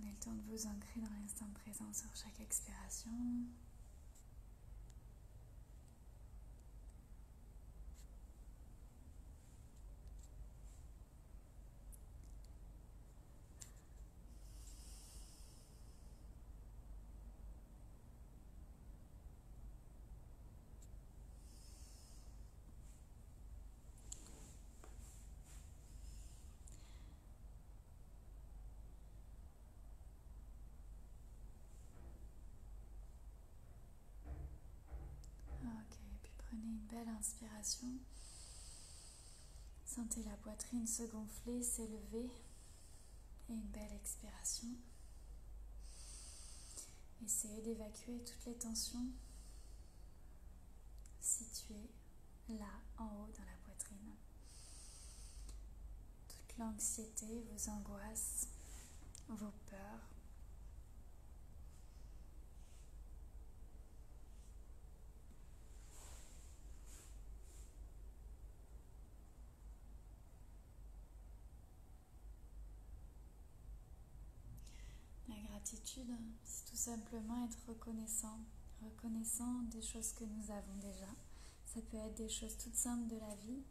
Prenez le temps de vous ancrer dans l'instant présent sur chaque expiration. Ok, puis prenez une belle inspiration. Sentez la poitrine se gonfler, s'élever. Et une belle expiration. Essayez d'évacuer toutes les tensions situées là, en haut, dans la poitrine. Toute l'anxiété, vos angoisses, vos peurs. La gratitude, c'est tout simplement être reconnaissant des choses que nous avons déjà. Ça peut être des choses toutes simples de la vie.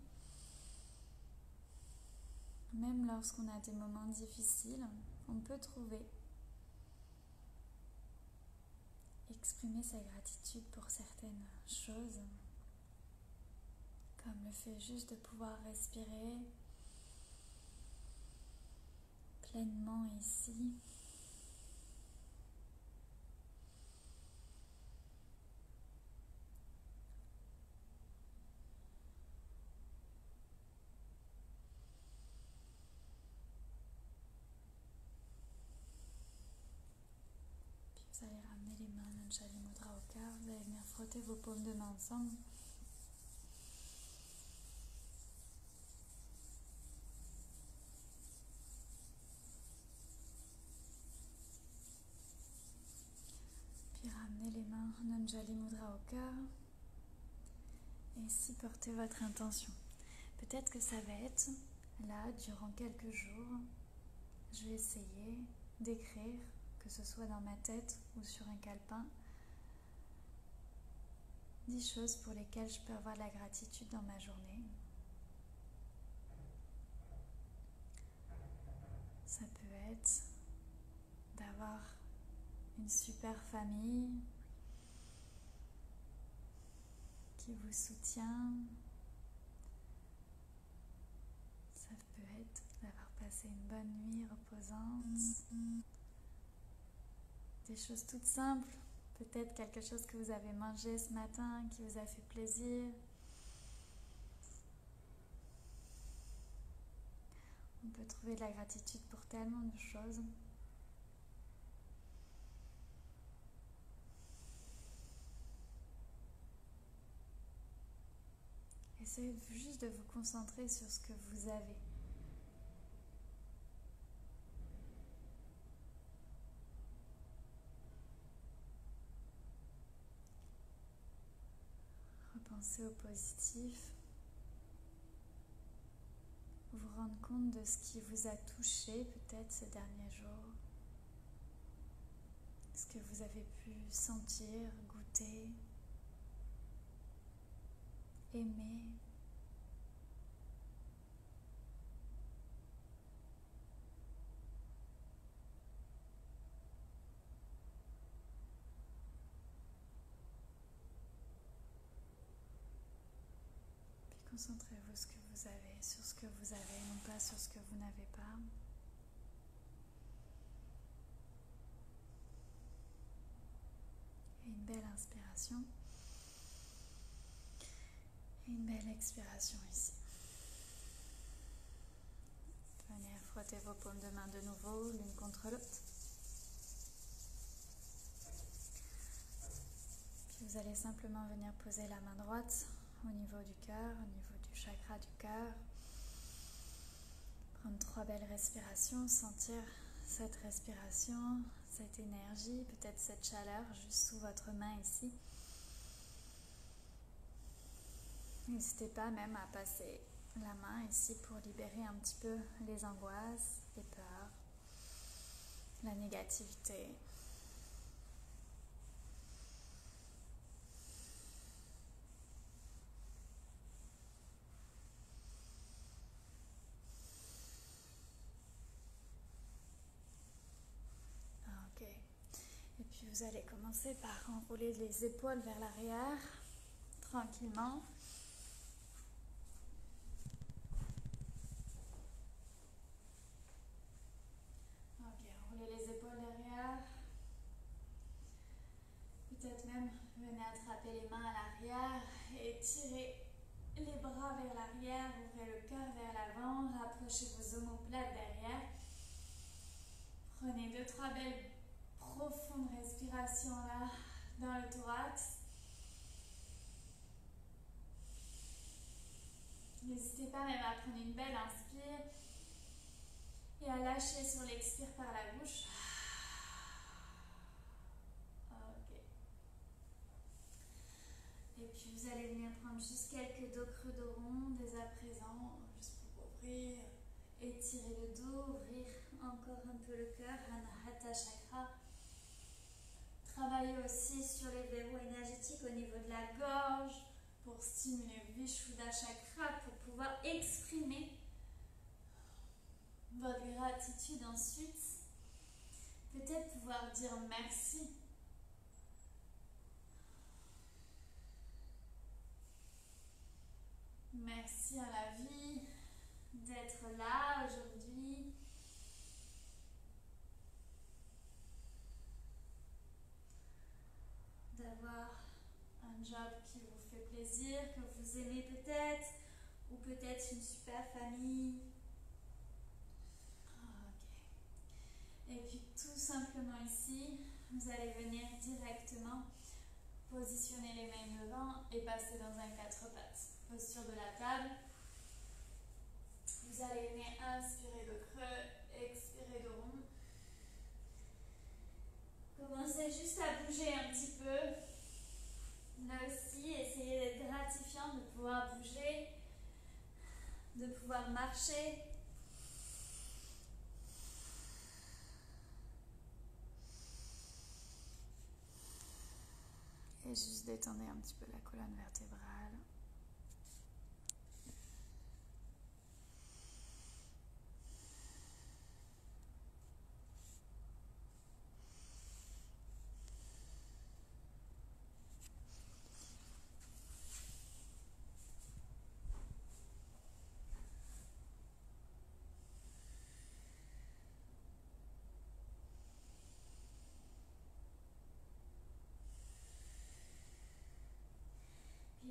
Même lorsqu'on a des moments difficiles, on peut trouver, exprimer sa gratitude pour certaines choses, comme le fait juste de pouvoir respirer pleinement ici. Vous allez ramener les mains Anjali Mudra au cœur. Vous allez venir frotter vos paumes de main ensemble. Puis ramenez les mains Anjali Mudra au cœur. Et ici, portez votre intention. Peut-être que ça va être là, durant quelques jours, je vais essayer d'écrire, que ce soit dans ma tête ou sur un calepin, 10 choses pour lesquelles je peux avoir de la gratitude dans ma journée. Ça peut être d'avoir une super famille qui vous soutient. Ça peut être d'avoir passé une bonne nuit reposante. Des choses toutes simples. Peut-être quelque chose que vous avez mangé ce matin qui vous a fait plaisir. On peut trouver de la gratitude pour tellement de choses. Essayez juste de vous concentrer sur ce que vous avez. Repensez au positif. Vous rendre compte de ce qui vous a touché peut-être ces derniers jours. Ce que vous avez pu sentir, goûter, aimer. Puis concentrez-vous sur ce que vous avez, non pas sur ce que vous n'avez pas. Et une belle inspiration. Et une belle expiration ici. Venez frotter vos paumes de main de nouveau, l'une contre l'autre. Puis vous allez simplement venir poser la main droite au niveau du cœur, au niveau du chakra du cœur. Prendre 3 belles respirations, sentir cette respiration, cette énergie, peut-être cette chaleur juste sous votre main ici. N'hésitez pas même à passer la main ici pour libérer un petit peu les angoisses, les peurs, la la négativité. Ok. Et puis vous allez commencer par enrouler les épaules vers l'arrière, tranquillement. Ok, enroulez les épaules derrière. Peut-être même venez attraper les mains à l'arrière et tirez les bras vers l'arrière, ouvrez le cœur vers l'avant, rapprochez vos omoplates derrière. Prenez 2-3 belles profondes respirations là dans le thorax. N'hésitez pas même à prendre une belle inspire et à lâcher sur l'expire par la bouche. Ok. Et puis vous allez venir prendre juste quelques dos creux de rond dès à présent, juste pour ouvrir, étirer le dos, ouvrir encore un peu le cœur, Anahata Chakra. Travaillez aussi sur les verrous énergétiques au niveau de la gorge pour stimuler Vishuddha Chakra, pour pouvoir exprimer votre gratitude ensuite. Peut-être pouvoir dire merci. Merci à la vie d'être là aujourd'hui. D'avoir un job qui vous fait plaisir, que vous aimez peut-être, ou peut-être une super famille. Ok. Et puis tout simplement ici, vous allez venir directement positionner les mains devant et passer dans un 4 pattes. Posture de la table. Vous allez venir inspirer de creux, expirer de rond. Commencez juste à bouger un petit peu. Là aussi, essayez d'être gratifiant, de pouvoir bouger, de pouvoir marcher. Et juste détendez un petit peu la colonne vertébrale.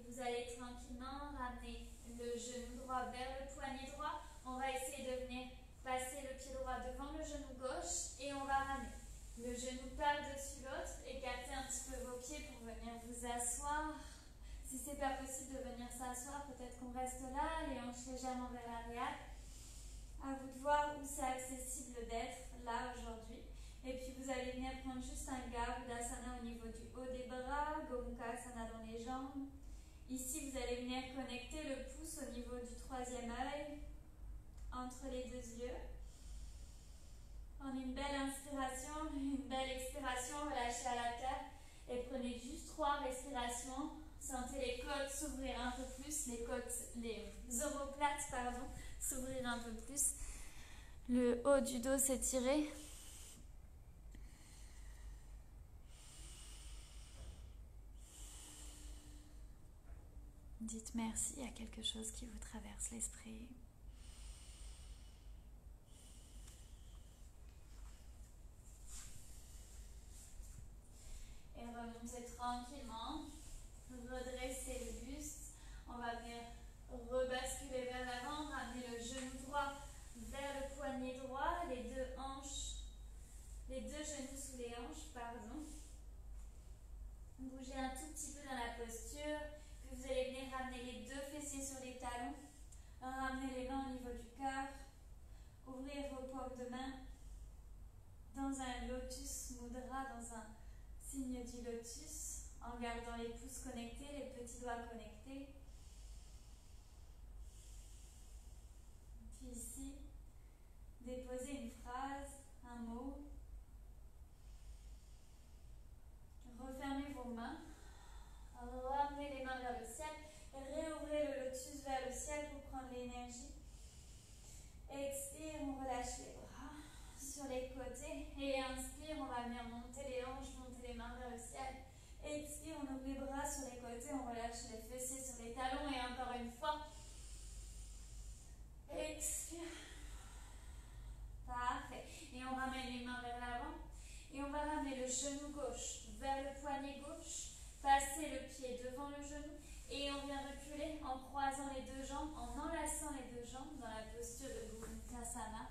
Vous allez tranquillement ramener le genou droit vers le poignet droit. On va essayer de venir passer le pied droit devant le genou gauche et on va ramener le genou par-dessus l'autre. Écartez un petit peu vos pieds pour venir vous asseoir. Si ce n'est pas possible de venir s'asseoir, peut-être qu'on reste là, les hanches légèrement vers l'arrière. À vous de voir où c'est accessible d'être là aujourd'hui. Et puis vous allez venir prendre juste un Garudasana au niveau du haut des bras, Gomukhasana dans les jambes. Ici, vous allez venir connecter le pouce au niveau du troisième œil, entre les deux yeux. Prenez une belle inspiration, une belle expiration, relâchez à la terre et prenez juste 3 respirations. Sentez les côtes s'ouvrir un peu plus, les omoplates, pardon, s'ouvrir un peu plus. Le haut du dos s'étirer. Dites merci à quelque chose qui vous traverse l'esprit. Et remontez tranquillement. Redressez le buste. On va venir rebasculer vers l'avant, ramener le genou droit vers le poignet droit, les deux genoux sous les hanches, pardon. Bougez un tout petit peu dans la posture. Puis vous allez venir ramener les deux fessiers sur les talons. Ramener les mains au niveau du cœur. Ouvrir vos paumes de main dans un lotus mudra, dans un signe du lotus, en gardant les pouces connectés, les petits doigts connectés. Puis ici, déposez une phrase, un mot genou gauche vers le poignet gauche. Passez le pied devant le genou. Et on vient reculer en croisant les deux jambes, en enlaçant les deux jambes dans la posture de Gomukhasana.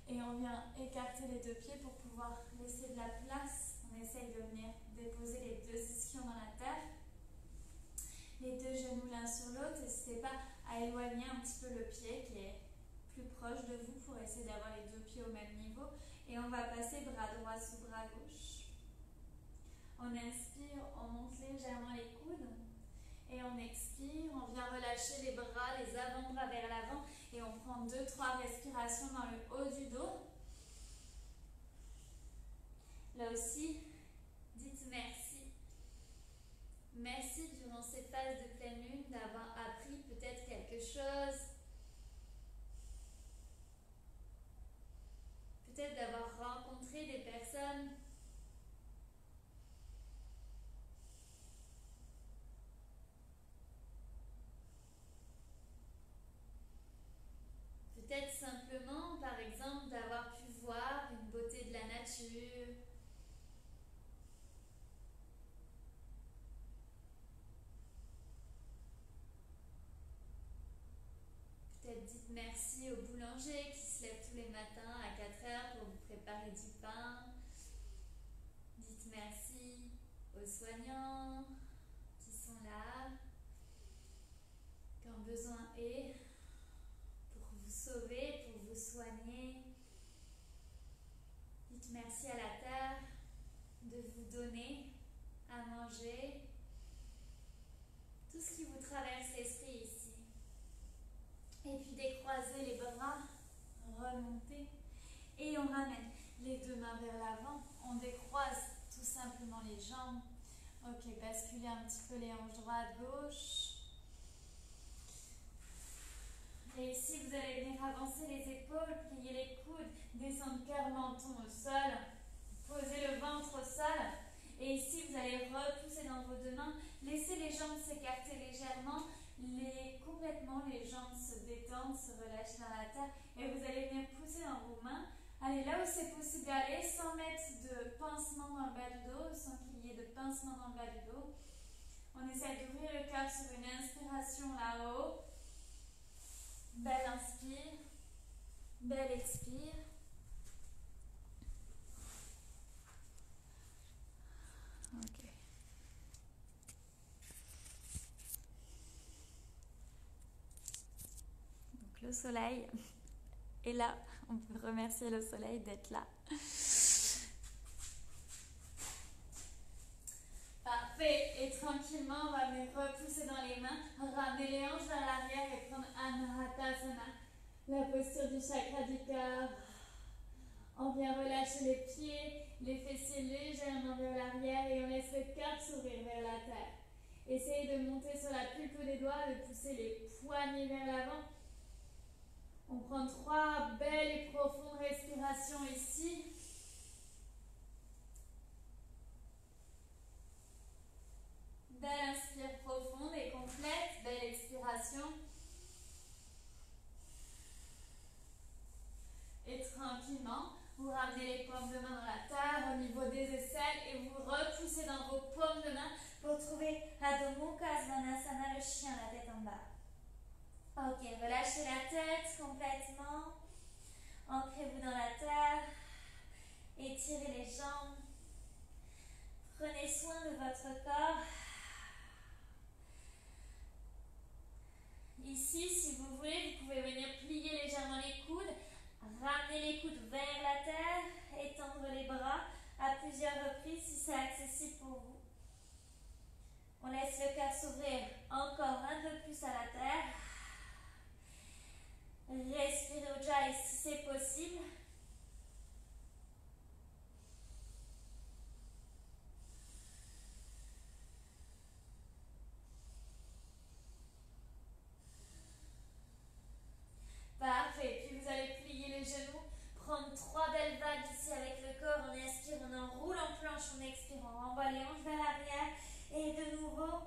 Et on vient écarter les deux pieds pour pouvoir laisser de la place. On essaye de venir déposer les deux ischions dans la terre. Les deux genoux l'un sur l'autre. N'hésitez pas à éloigner un petit peu le pied qui est plus proche de vous pour essayer d'avoir les deux pieds au même niveau. Et on va passer bras droit sous bras gauche. On inspire, on monte légèrement les coudes. Et on expire, on vient relâcher les bras, les avant-bras vers l'avant. Et on prend 2-3 respirations dans le haut du dos. Là aussi, dites merci. Merci durant ces phases de pleine lune d'avoir appris peut-être quelque chose. Peut-être d'avoir rencontré des personnes. Peut-être simplement, par exemple, d'avoir pu voir une beauté de la nature. Peut-être dites merci au boulanger qui se lève tous les matins à 4 heures pour vous préparer du pain. Dites merci aux soignants qui sont là quand besoin est. Vous sauver, pour vous soigner. Dites merci à la terre de vous donner à manger. Tout ce qui vous traverse l'esprit ici. Et puis décroisez les bras, remontez. Et on ramène les deux mains vers l'avant. On décroise tout simplement les jambes. Ok, basculez un petit peu les hanches droite, gauche. Et ici, vous allez venir avancer les épaules, plier les coudes, descendre cœur, menton au sol, poser le ventre au sol. Et ici, vous allez repousser dans vos deux mains, laissez les jambes s'écarter légèrement, complètement les jambes se détendent, se relâchent dans la terre. Et vous allez venir pousser dans vos mains. Allez, là où c'est possible d'aller, sans mettre de pincement dans le bas du dos, sans qu'il y ait de pincement dans le bas du dos. On essaie d'ouvrir le cœur sur une inspiration là-haut. Belle inspire, belle expire. Ok. Donc le soleil est là. On peut remercier le soleil d'être là. Parfait. Et tranquillement, on va venir repousser dans les mains, ramener les hanches vers l'arrière et prendre Anahatasana, la posture du chakra du cœur. On vient relâcher les pieds, les fessiers légèrement vers l'arrière et on laisse le cœur s'ouvrir vers la terre. Essayez de monter sur la pulpe des doigts, de pousser les poignets vers l'avant. On prend 3 belles et profondes respirations ici. Belle inspire profonde et complète, belle expiration. Et tranquillement, vous ramenez les paumes de main dans la terre au niveau des aisselles et vous repoussez dans vos paumes de main pour trouver Adho Mukha Svanasana, le chien, la tête en bas. Ok, relâchez la tête complètement. Ancrez-vous dans la terre. Étirez les jambes. Prenez soin de votre corps. Ici, si vous voulez, vous pouvez venir plier légèrement les coudes. Ramener les coudes vers la terre, étendre les bras à plusieurs reprises si c'est accessible pour vous. On laisse le cœur s'ouvrir encore un peu plus à la terre. Respirez Ujjayi si c'est possible. Parfait. Puis vous allez plier les genoux, prendre 3 belles vagues ici avec le corps. On inspire, on enroule en planche, on expire, on renvoie les hanches vers l'arrière. Et de nouveau,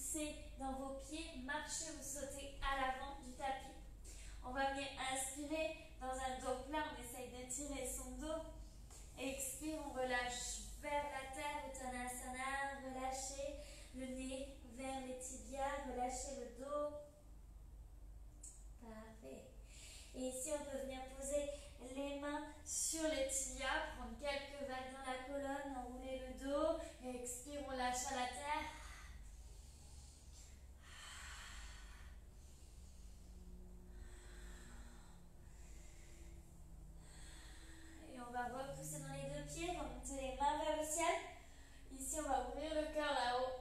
poussez dans vos pieds, marchez ou sautez à l'avant du tapis. On va venir inspirer dans un dos plat, on essaye de tirer son dos. Expire, on relâche vers la terre, Uttanasana, relâchez le nez vers les tibias, relâchez le dos. Parfait. Et ici, on peut venir poser les mains sur les tibias, prendre quelques vagues dans la colonne, enrouler le dos. Expire, on lâche à la terre. Et on va repousser dans les deux pieds, remonter les mains vers le ciel. Ici, on va ouvrir le cœur là-haut.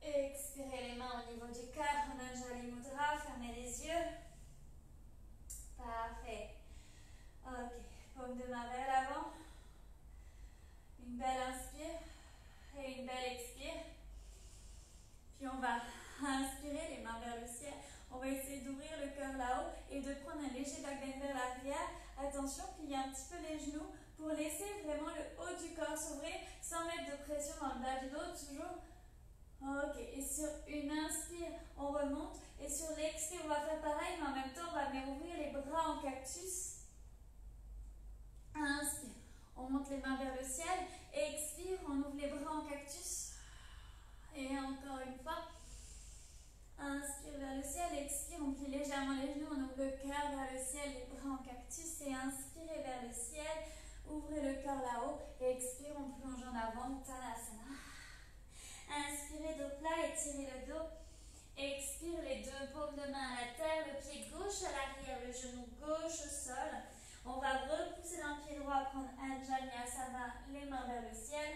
Expirez les mains au niveau du cœur, Anjali Mudra, fermez les yeux. Parfait. Ok, paume de main vers l'avant. Une belle inspire et une belle expire. Puis on va inspirer les mains vers le ciel. On va essayer d'ouvrir le cœur là-haut et de prendre un léger back bend vers l'arrière. Attention, pliez un petit peu les genoux pour laisser vraiment le haut du corps s'ouvrir sans mettre de pression dans le bas du dos, toujours. Ok, et sur une inspire, on remonte. Et sur l'expire, on va faire pareil, mais en même temps, on va venir ouvrir les bras en cactus. Inspire, on monte les mains vers le ciel. Expire, on ouvre les bras en cactus. Et encore une fois. Inspire vers le ciel, expire, on plie légèrement les genoux, on ouvre le cœur vers le ciel, les bras en cactus. Et inspirez vers le ciel, ouvrez le cœur là-haut. Et expire, on plonge en avant, Uttanasana. Inspirez dos plat, étirez le dos. Expire, les deux paumes de main à la terre, le pied gauche à l'arrière, le genou gauche au sol. On va repousser dans le pied droit, prendre Anjaneyasana, les mains vers le ciel.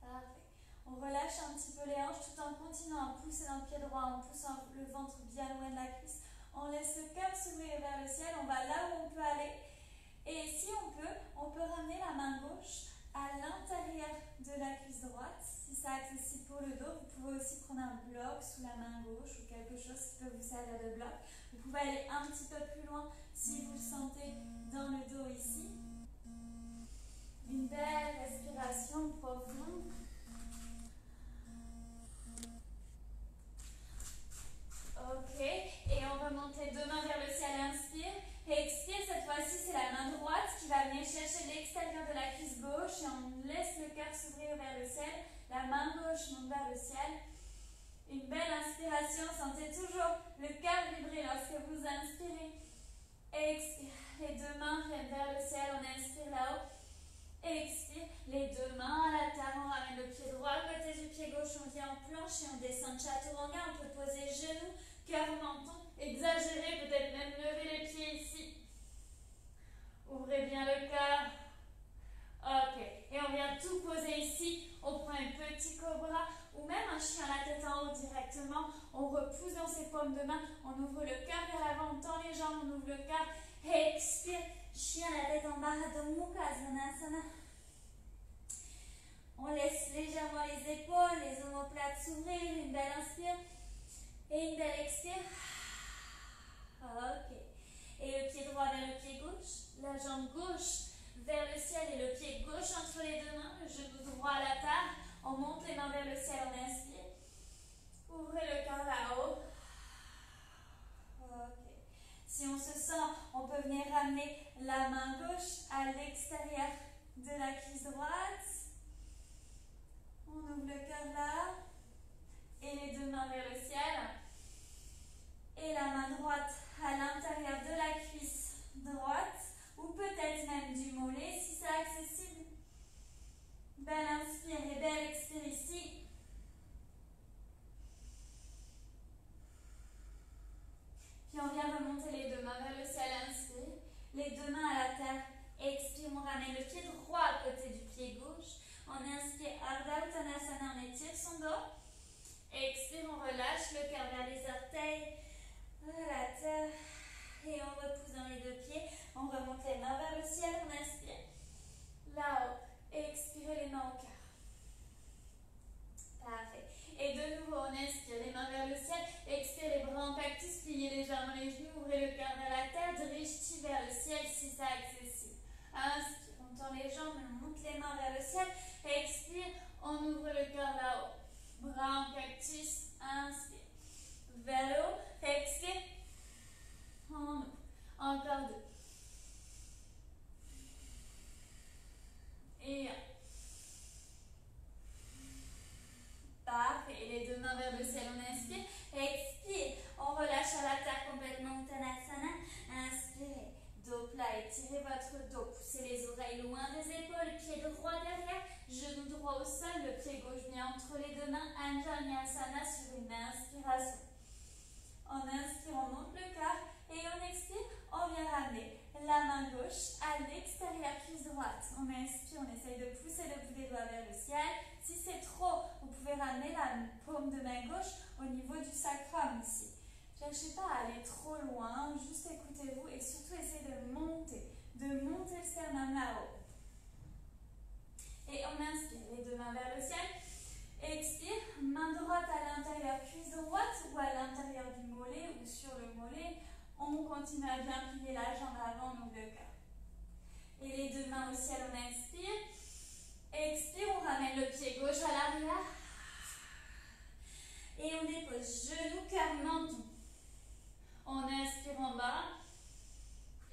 Parfait. On relâche un petit peu les hanches tout en continuant à pousser dans le pied droit, en poussant le ventre bien loin de la cuisse. On laisse le cœur s'ouvrir vers le ciel, on va là où on peut aller. Et si on peut ramener la main gauche à l'intérieur de la cuisse droite. Si c'est accessible pour le dos, vous pouvez aussi prendre un bloc sous la main gauche ou quelque chose qui peut vous servir de bloc. Vous pouvez aller un petit peu plus loin si vous le sentez dans le dos ici. Une belle respiration profonde. Ok, et on va monter deux mains vers le ciel, inspire. Et expire, cette fois-ci, c'est la main droite qui va venir chercher l'extérieur de la cuisse gauche et on laisse le cœur s'ouvrir vers le ciel. La main gauche monte vers le ciel. Une belle inspiration, sentez toujours le cœur vibrer lorsque vous inspirez. Expire, les deux mains viennent vers le ciel, on inspire là-haut. Expire, les deux mains à la terre, on ramène le pied droit à côté du pied gauche, on vient en planche et on descend de Chaturanga, on peut poser genoux, cœur, menton, exagérer, peut-être même lever les pieds ici. Ouvrez bien le cœur. Ok, et on vient tout poser ici, on prend un petit cobra ou même un chien à la tête en haut directement, on repousse dans ses paumes de main, on ouvre le cœur vers l'avant, on tend les jambes, on ouvre le cœur, expire, chien à la tête en bas, Adho Mukha Svanasana. On laisse légèrement les épaules, les omoplates s'ouvrir, une belle inspire et une belle expire. Ok, et le pied droit vers le pied gauche, la jambe gauche vers le ciel et le pied gauche entre les deux mains, le genou droit à la table, on monte les mains vers le ciel, on inspire, ouvrez le cœur là-haut. Ok, si on se sent, on peut venir ramener la main gauche à l'extérieur de la cuisse droite, on ouvre le cœur là, et les deux mains vers le ciel, et la main droite à l'intérieur de la cuisse droite, ou peut-être même du mollet si c'est accessible. Belle inspire et belle expire ici. Puis on vient remonter les deux mains vers le ciel, inspire. Les deux mains à la terre, expire, on ramène le pied droit à côté du pied gauche. On inspire, Ardha Uttanasana, on étire son dos. Expire, on relâche le cœur vers les orteils, à la terre. Et on repousse dans les deux pieds. On remonte les mains vers le ciel, on inspire. Là-haut. Et expirez les mains au cœur. Parfait. Et de nouveau, on inspire les mains vers le ciel. Expire les bras en cactus, pliez légèrement les genoux, ouvrez le cœur vers la terre, drishti vers le ciel si c'est accessible. Inspire, on tend les jambes, on monte les mains vers le ciel. Expire, on ouvre le cœur là-haut. Bras en cactus. les deux mains vers le ciel, on inspire. Expire, on relâche à la terre complètement Uttanasana. Inspirez, dos plat, étirez votre dos. Poussez les oreilles loin des épaules, pied droit derrière, genou droit au sol, le pied gauche bien entre les deux mains. Anjaneyasana sur une inspiration. On inspire, on monte le cœur et on expire, on vient ramener la main gauche à l'extérieur, cuisse droite. On inspire, on essaye de pousser le bout des doigts vers le ciel. Si c'est trop, vous pouvez ramener la paume de main gauche au niveau du sacrum ici. Ne cherchez pas à aller trop loin, juste écoutez-vous et surtout essayez de monter le sternum là-haut. Et on inspire, les deux mains vers le ciel. Expire, main droite à l'intérieur, cuisse droite ou à l'intérieur du mollet ou sur le mollet. On continue à bien plier la jambe avant, on ouvre le cœur. Et les deux mains au ciel, on inspire. Expire, on ramène le pied gauche à l'arrière. Et on dépose genou, cœur, menton. On inspire en bas.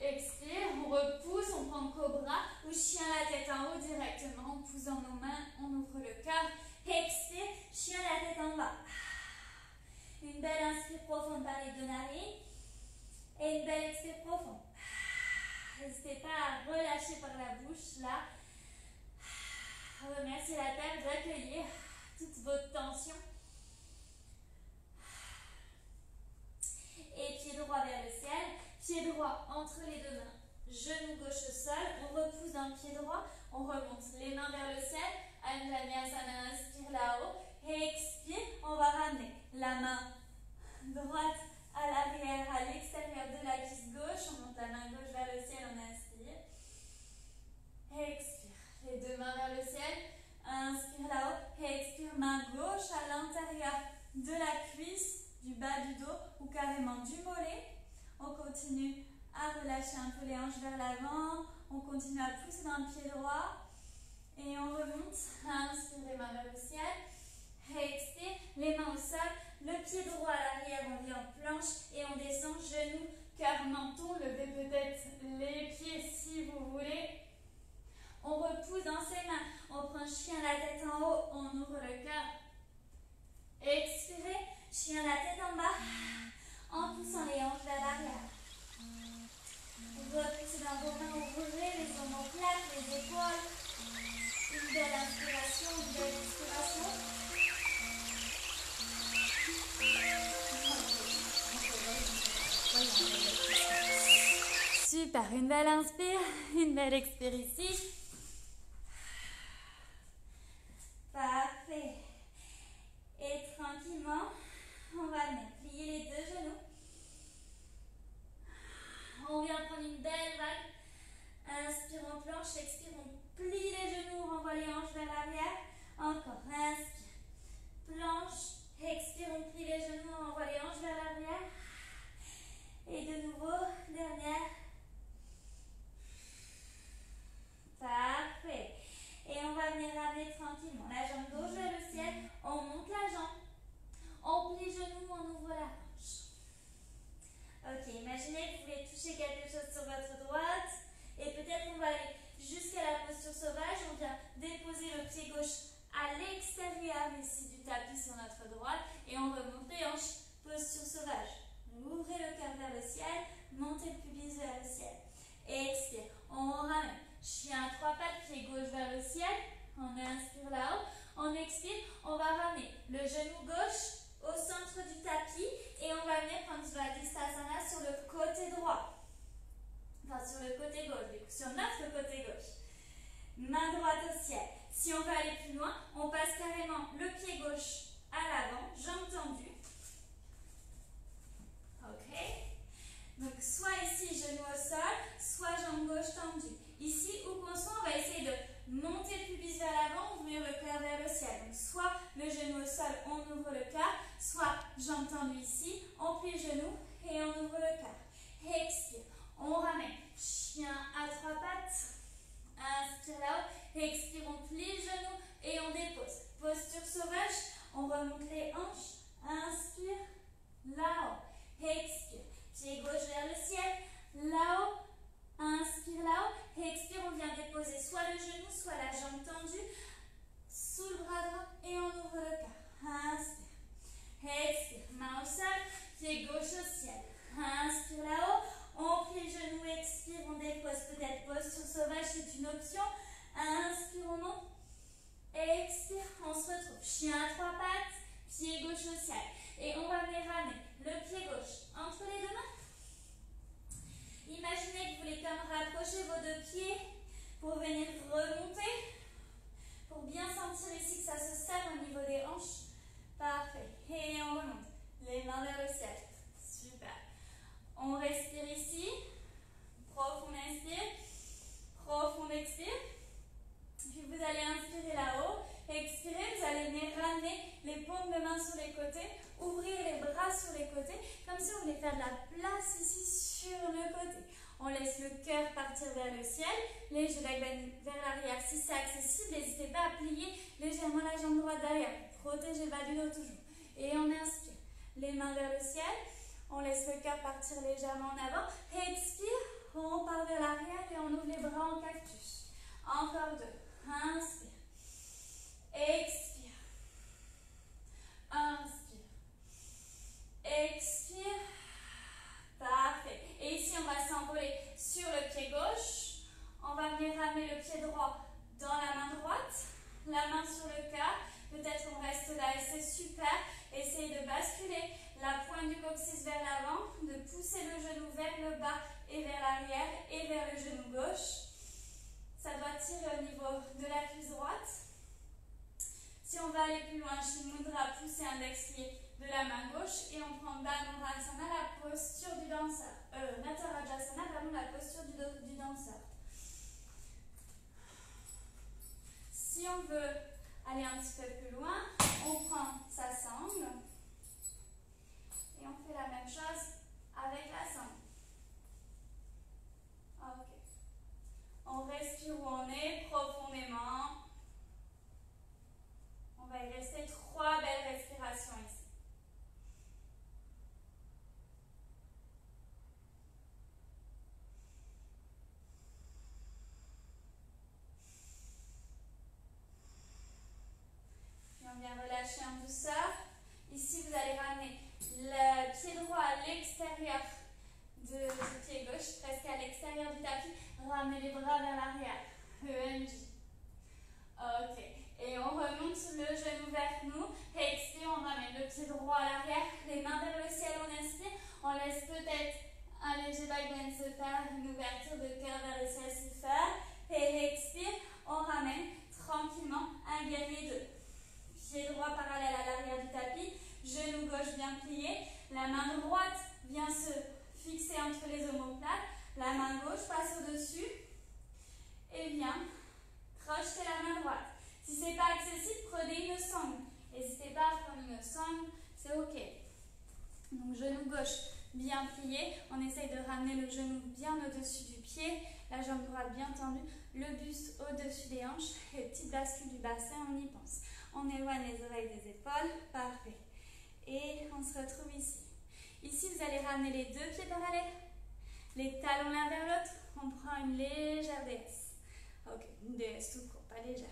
Expire, on repousse, on prend cobra ou chien la tête en haut directement. On pousse dans nos mains, on ouvre le cœur. Expire, chien la tête en bas. Une belle inspire profonde par les deux narines. Et une belle expire profonde. N'hésitez pas à relâcher par la bouche là. Remerciez la terre d'accueillir toute votre tension. Et pied droit vers le ciel. Pied droit entre les deux mains. Genou gauche au sol. On repousse dans le pied droit. On remonte les mains vers le ciel. Anjaneyasana, inspire là-haut. Et expire. On va ramener la main droite à l'arrière, à l'extérieur de la cuisse gauche. On monte la main gauche vers le ciel. On inspire. Expire. Les deux mains vers le ciel. Inspire là-haut. Expire. Main gauche à l'intérieur de la cuisse, du bas du dos ou carrément du mollet. On continue à relâcher un peu les hanches vers l'avant. On continue à pousser dans le pied droit. Et on remonte. Inspire, les mains vers le ciel. Expire, les mains au sol. Le pied droit à l'arrière, on vient en planche. Et on descend, genoux, cœur, menton. Levez peut-être les pieds si vous voulez. On repousse dans ses mains. On prend chien la tête en haut. On ouvre le cœur. Expirez, chien la tête en bas. En poussant les hanches vers l'arrière. Vous repoussez dans vos mains, ouvrez les omoplates, les épaules. Une belle inspiration, une belle expiration. Super, une belle inspire, une belle expire ici. Parfait. Et tranquillement, on va venir plier les deux genoux. On vient prendre une belle vague. Inspire en planche, expire, on plie les genoux, on renvoie les hanches vers l'arrière. Encore, inspire. Planche, expire, on plie les genoux, on renvoie les hanches vers l'arrière. Et de nouveau, dernière. Parfait. Et on va venir ramener tranquillement la jambe gauche vers le ciel. On monte la jambe. On plie les genoux, on ouvre la hanche. Ok, imaginez que vous voulez toucher quelque chose sur votre droite. Et peut-être on va aller jusqu'à la posture sauvage. On vient déposer le pied gauche à l'extérieur ici du tapis sur notre droite. Et on remonte les hanches. Posture sauvage. Ouvrez le cœur vers le ciel. Montez le pubis vers le ciel. Et expire. On ramène. Chien à trois pattes, pied gauche vers le ciel. On inspire là-haut. On expire. On va ramener le genou gauche au centre du tapis. Et on va venir prendre Svadhisthasana sur le côté droit. Enfin, sur le côté gauche, du coup, sur notre côté gauche. Main droite au ciel. Si on veut aller plus loin, on passe carrément le pied gauche à l'avant, jambes tendues. Ok. Donc, soit ici, genou au sol, soit jambe gauche tendue. Ici, où qu'on soit, on va essayer de monter le pubis vers l'avant, ouvrir le cœur vers le ciel. Donc, soit le genou au sol, on ouvre le cœur, soit jambe tendue ici, on plie le genou et on ouvre le cœur. Expire. On ramène. Chien à trois pattes. Inspire là-haut. Expire, on plie le genou et on dépose. Posture sauvage. On remonte les hanches. Inspire. Là-haut. Expire. Pied gauche vers le ciel. Là-haut. Inspire là-haut. Expire, on vient déposer soit le genou, soit la jambe tendue. Sous le bras droit et on ouvre le cœur. Inspire. pied gauche au ciel. Inspire là-haut. On plie les genoux, expire, on dépose peut-être posture sauvage, c'est une option. Inspire, on monte. Expire, on se retrouve. Chien à 3 pattes, pied gauche au ciel. Et on va venir ramener le pied gauche entre les deux mains. Imaginez que vous voulez comme rapprocher vos deux pieds pour venir remonter. Pour bien sentir ici que ça se serre au niveau des hanches. Parfait. Et on remonte. Les mains vers le ciel. Super. On respire ici. Profond inspire. Profond expire. Puis vous allez inspirer là-haut. Expirez. Vous allez venir ramener les paumes de main sur les côtés. Ouvrir les bras sur les côtés. Comme si vous voulez faire de la place ici sur le côté. On laisse le cœur partir vers le ciel. Les genoux vers l'arrière. Si c'est accessible, n'hésitez pas à plier légèrement la jambe droite derrière. Protégez le bas du dos toujours. Et on inspire. Les mains vers le ciel. On laisse le cœur partir légèrement en avant. Expire. On part vers l'arrière et on ouvre les bras en cactus. Encore deux. Inspire. Expire. Inspire. Expire. Parfait. Et ici, on va s'envoler sur le pied gauche. On va venir ramener le pied droit dans la main droite. La main sur le cœur. Peut-être on reste là et c'est super. Essayez de basculer la pointe du coccyx vers l'avant, de pousser le genou vers le bas et vers l'arrière et vers le genou gauche. Ça doit tirer au niveau de la cuisse droite. Si on va aller plus loin, Shin Mudra, pousser index-pied de la main gauche et on prend Dhanurasana, la posture du danseur. Natarajasana, pardon, la posture du danseur. Si on veut aller un petit peu plus loin, on prend sa sangle et on fait la même chose avec la sangle. Ok. On respire où on est profondément. On va y rester 3 belles respirations ici. Puis on vient relâcher en douceur. Ici, vous allez ramener le pied droit à l'extérieur du pied gauche, presque à l'extérieur du tapis. Ramenez les bras vers l'arrière. ENJ. Ok. Et on remonte le genou vers nous. Expire, on ramène le pied droit à l'arrière. Les mains vers le ciel, on inspire. On laisse peut-être un léger backbend se faire. Une ouverture de cœur vers le ciel se faire. Et expire, on ramène tranquillement un guerrier 2. Pied droit parallèle à l'arrière du tapis. Genou gauche bien plié. La main droite vient se fixer entre les omoplates. La main gauche passe au-dessus. Et vient crocheter la main droite. Si ce n'est pas accessible, prenez une sangle. N'hésitez pas à prendre une sangle, c'est ok. Donc genou gauche bien plié. On essaye de ramener le genou bien au-dessus du pied. La jambe droite bien tendue. Le buste au-dessus des hanches. Et petite bascule du bassin, on y pense. On éloigne les oreilles des épaules. Parfait. Et on se retrouve ici. Ici, vous allez ramener les deux pieds parallèles. Les talons l'un vers l'autre. On prend une légère déesse. Ok, une déesse tout court, pas légère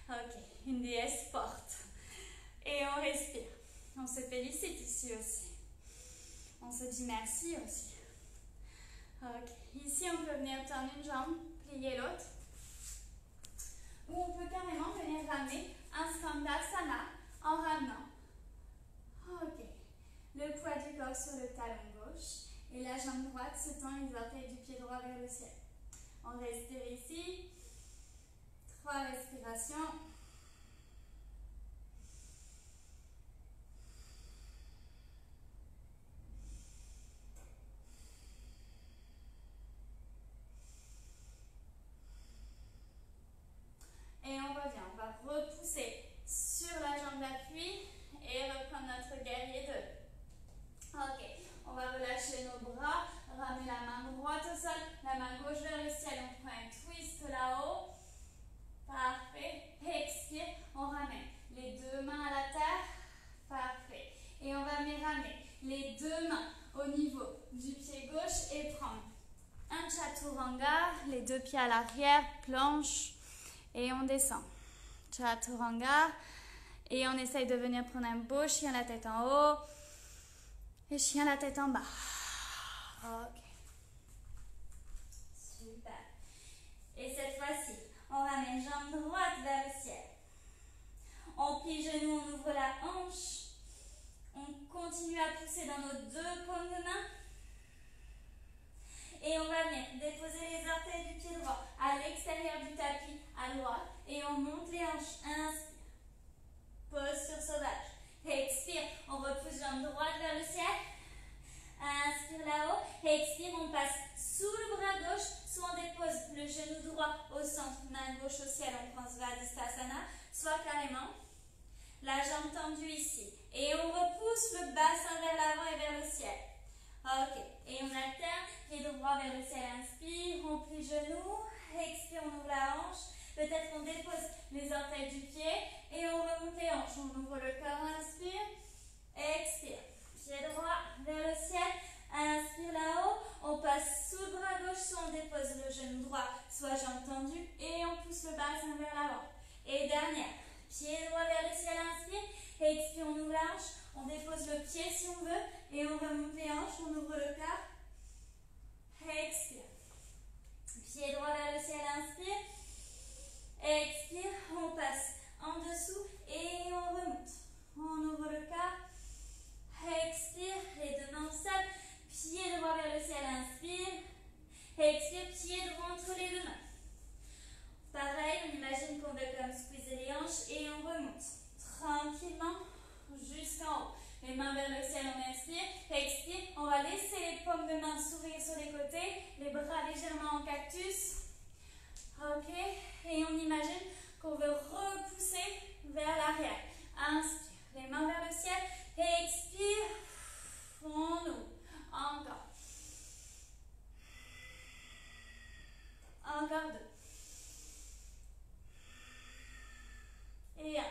d'ailleurs. Ok, une déesse forte. Et on respire. On se félicite ici aussi. On se dit merci aussi. Ok, ici on peut venir tendre une jambe, plier l'autre. Ou on peut carrément venir ramener un Skandasana en ramenant. Ok, le poids du corps sur le talon gauche. Et la jambe droite se tend les orteils du pied droit vers le ciel. On respire ici. 3 respirations. Et on revient. On va repousser sur la jambe d'appui et reprendre notre guerrier 2. Ok. On va relâcher nos bras, ramener la main droite au sol, la main gauche vers le ciel. On prend un twist là-haut. Parfait. Expire. On ramène les deux mains à la terre. Parfait. Et on va venir ramener les deux mains au niveau du pied gauche et prendre un chaturanga, les deux pieds à l'arrière, planche. Et on descend. Chaturanga. Et on essaye de venir prendre un beau chien, la tête en haut. Et chien la tête en bas. Ok. Super. Et cette fois-ci, on ramène jambe droite vers le ciel. On plie genou, on ouvre la hanche. On continue à pousser dans nos deux paumes de main. Et on va venir déposer les orteils du pied droit à l'extérieur du tapis à droite. Et on monte les hanches. Inspire. Posture sauvage. Expire. On repousse jambe droite vers le ciel. Inspire là-haut. Expire. On passe sous le bras gauche. Soit on dépose le genou droit au centre, main gauche au ciel. On prend Svadhisthasana. Soit carrément la jambe tendue ici. Et on repousse le bassin vers l'avant et vers le ciel. Ok. Et on alterne. Pied droit vers le ciel. Inspire. On plie genou. Expire. On ouvre la hanche. Peut-être qu'on dépose les orteils du pied. Et on remonte les hanches. On ouvre le corps. Inspire. Expire. Pied droit vers le ciel. Inspire là-haut. On passe sous le bras gauche. Soit on dépose le genou droit. Soit jambe tendue. Et on pousse le bassin vers l'avant. Et dernière. Pied droit vers le ciel. Inspire. Expire. On ouvre la hanche. On dépose le pied si on veut. Et on remonte les hanches. On ouvre le corps. Expire. Pied droit vers le ciel. Inspire. Expire. On passe en dessous. Et on remonte. On ouvre le corps. Expire. Les deux mains au sol. Pied droit vers le ciel. Inspire. Expire. Pied droit entre les deux mains. Pareil, on imagine qu'on veut comme squeezer les hanches. Et on remonte. Tranquillement. Jusqu'en haut. Les mains vers le ciel, on inspire. Expire. On va laisser les paumes de main s'ouvrir sur les côtés. Les bras légèrement en cactus. Ok. Et on imagine qu'on veut repousser vers l'arrière. Inspire. Les mains vers le ciel. Expire. On ouvre. Encore. Encore deux. Et un.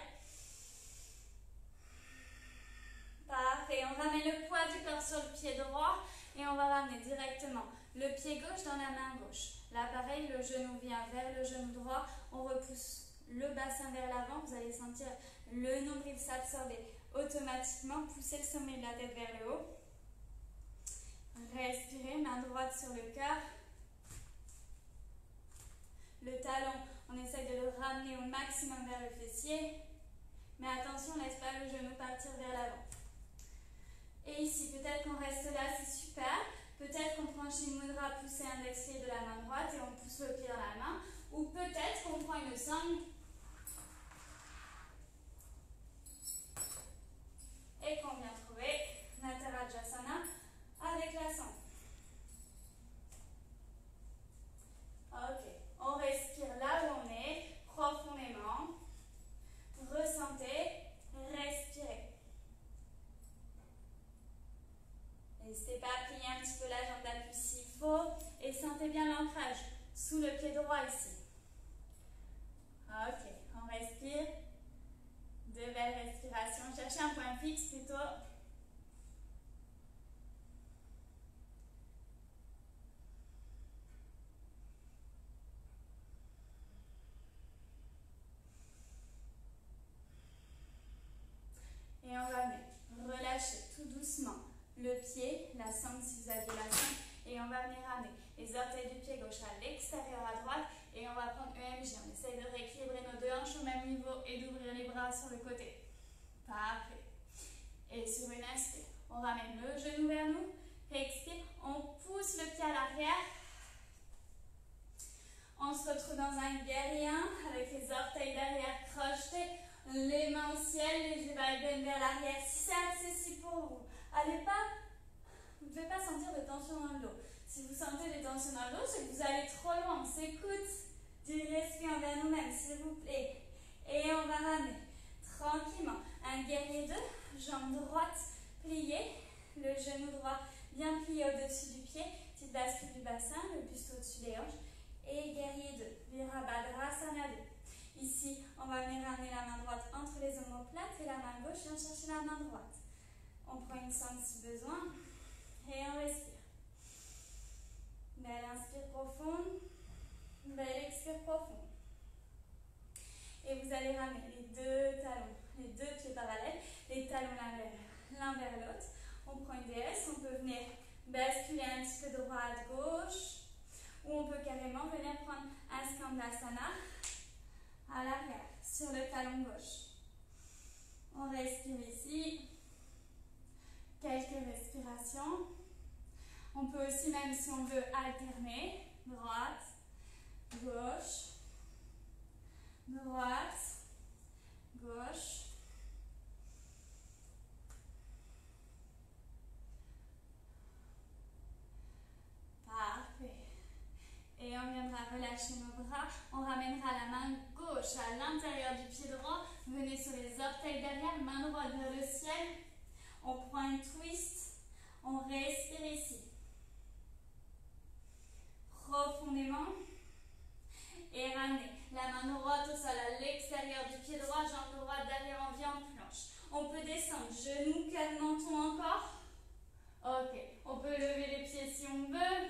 Parfait. On ramène le poids du corps sur le pied droit et on va ramener directement le pied gauche dans la main gauche. Là, pareil, le genou vient vers le genou droit. On repousse le bassin vers l'avant. Vous allez sentir le nombril s'absorber automatiquement. Poussez le sommet de la tête vers le haut. Respirez, main droite sur le cœur. Le talon, on essaie de le ramener au maximum vers le fessier. Mais attention, laisse pas le genou partir vers l'avant. Et ici, peut-être qu'on reste là, c'est super. Peut-être qu'on prend Shin Mudra, pousser index pied de la main droite et on pousse le pied dans la main. Ou peut-être qu'on prend une sangle et qu'on vient trouver Natarajasana avec la sangle. Ok, on respire là où on est, profondément. Ressentez, respirez. N'hésitez pas à plier un petit peu la jambe d'appui s'il faut et sentez bien l'ancrage sous le pied droit ici. Ok, on respire. De belles respirations. Cherchez un point fixe plutôt. Et on va venir relâcher tout doucement le pied, la sangle si vous avez la sangle, et on va venir ramener les orteils du pied gauche à l'extérieur à droite et on va prendre EMG. On essaye de rééquilibrer nos deux hanches au même niveau et d'ouvrir les bras sur le côté. Parfait. Et sur une inspire, on ramène le genou vers nous. Expire, on pousse le pied à l'arrière. On se retrouve dans un guerrier 1 avec les orteils derrière crochetés, les mains au ciel, les jambes vers l'arrière. Si c'est accessible pour vous, allez pas, vous ne devez pas sentir de tension dans le dos. Si vous sentez des tensions dans le dos, c'est que vous allez trop loin. On s'écoute du respire envers nous-mêmes, s'il vous plaît. Et on va ramener tranquillement un guerrier 2, jambe droite pliée, le genou droit bien plié au-dessus du pied, petite bascule du bassin, le buste au-dessus des hanches. Et guerrier 2, Virabhadrasana 2. Ici, on va venir ramener la main droite entre les omoplates et la main gauche vient chercher la main droite. On prend une sangle si besoin et on respire. Belle inspire profonde, belle expire profonde. Et vous allez ramener les deux talons, les deux pieds parallèles, les talons l'un vers l'autre. On prend une DS Skandasana à l'arrière, sur le talon gauche. On respire ici. Quelques respirations. On peut aussi, même si on veut, alterner. Droite, gauche, droite, gauche. Parfait. Et on viendra relâcher nos bras. On ramènera la main gauche à l'intérieur du pied droit. Venez sur les orteils derrière, main droite vers le ciel. On prend une twist. On respire ici. Profondément. Et ramenez la main droite au sol à l'extérieur du pied droit, jambe droite derrière, on vient en planche. On peut descendre, genoux, cœur, menton encore. Ok, on peut lever les pieds si on veut.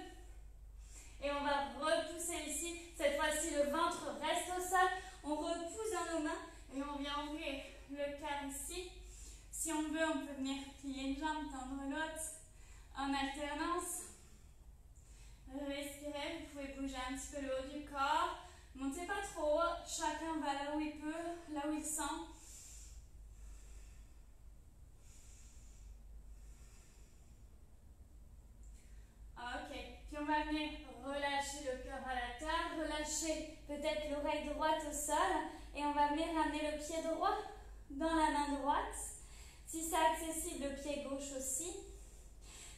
Et on va repousser ici. Cette fois-ci, le ventre reste au sol. On repousse dans nos mains et on vient ouvrir le cœur ici. Si on veut, on peut venir plier une jambe, tendre l'autre en alternance. Respirez, vous pouvez bouger un petit peu le haut du corps. Montez pas trop haut, chacun va là où il peut, là où il sent. Ok, puis on va venir relâcher le cœur à la terre, relâcher peut-être l'oreille droite au sol et on va venir ramener le pied droit dans la main droite. Si c'est accessible, le pied gauche aussi.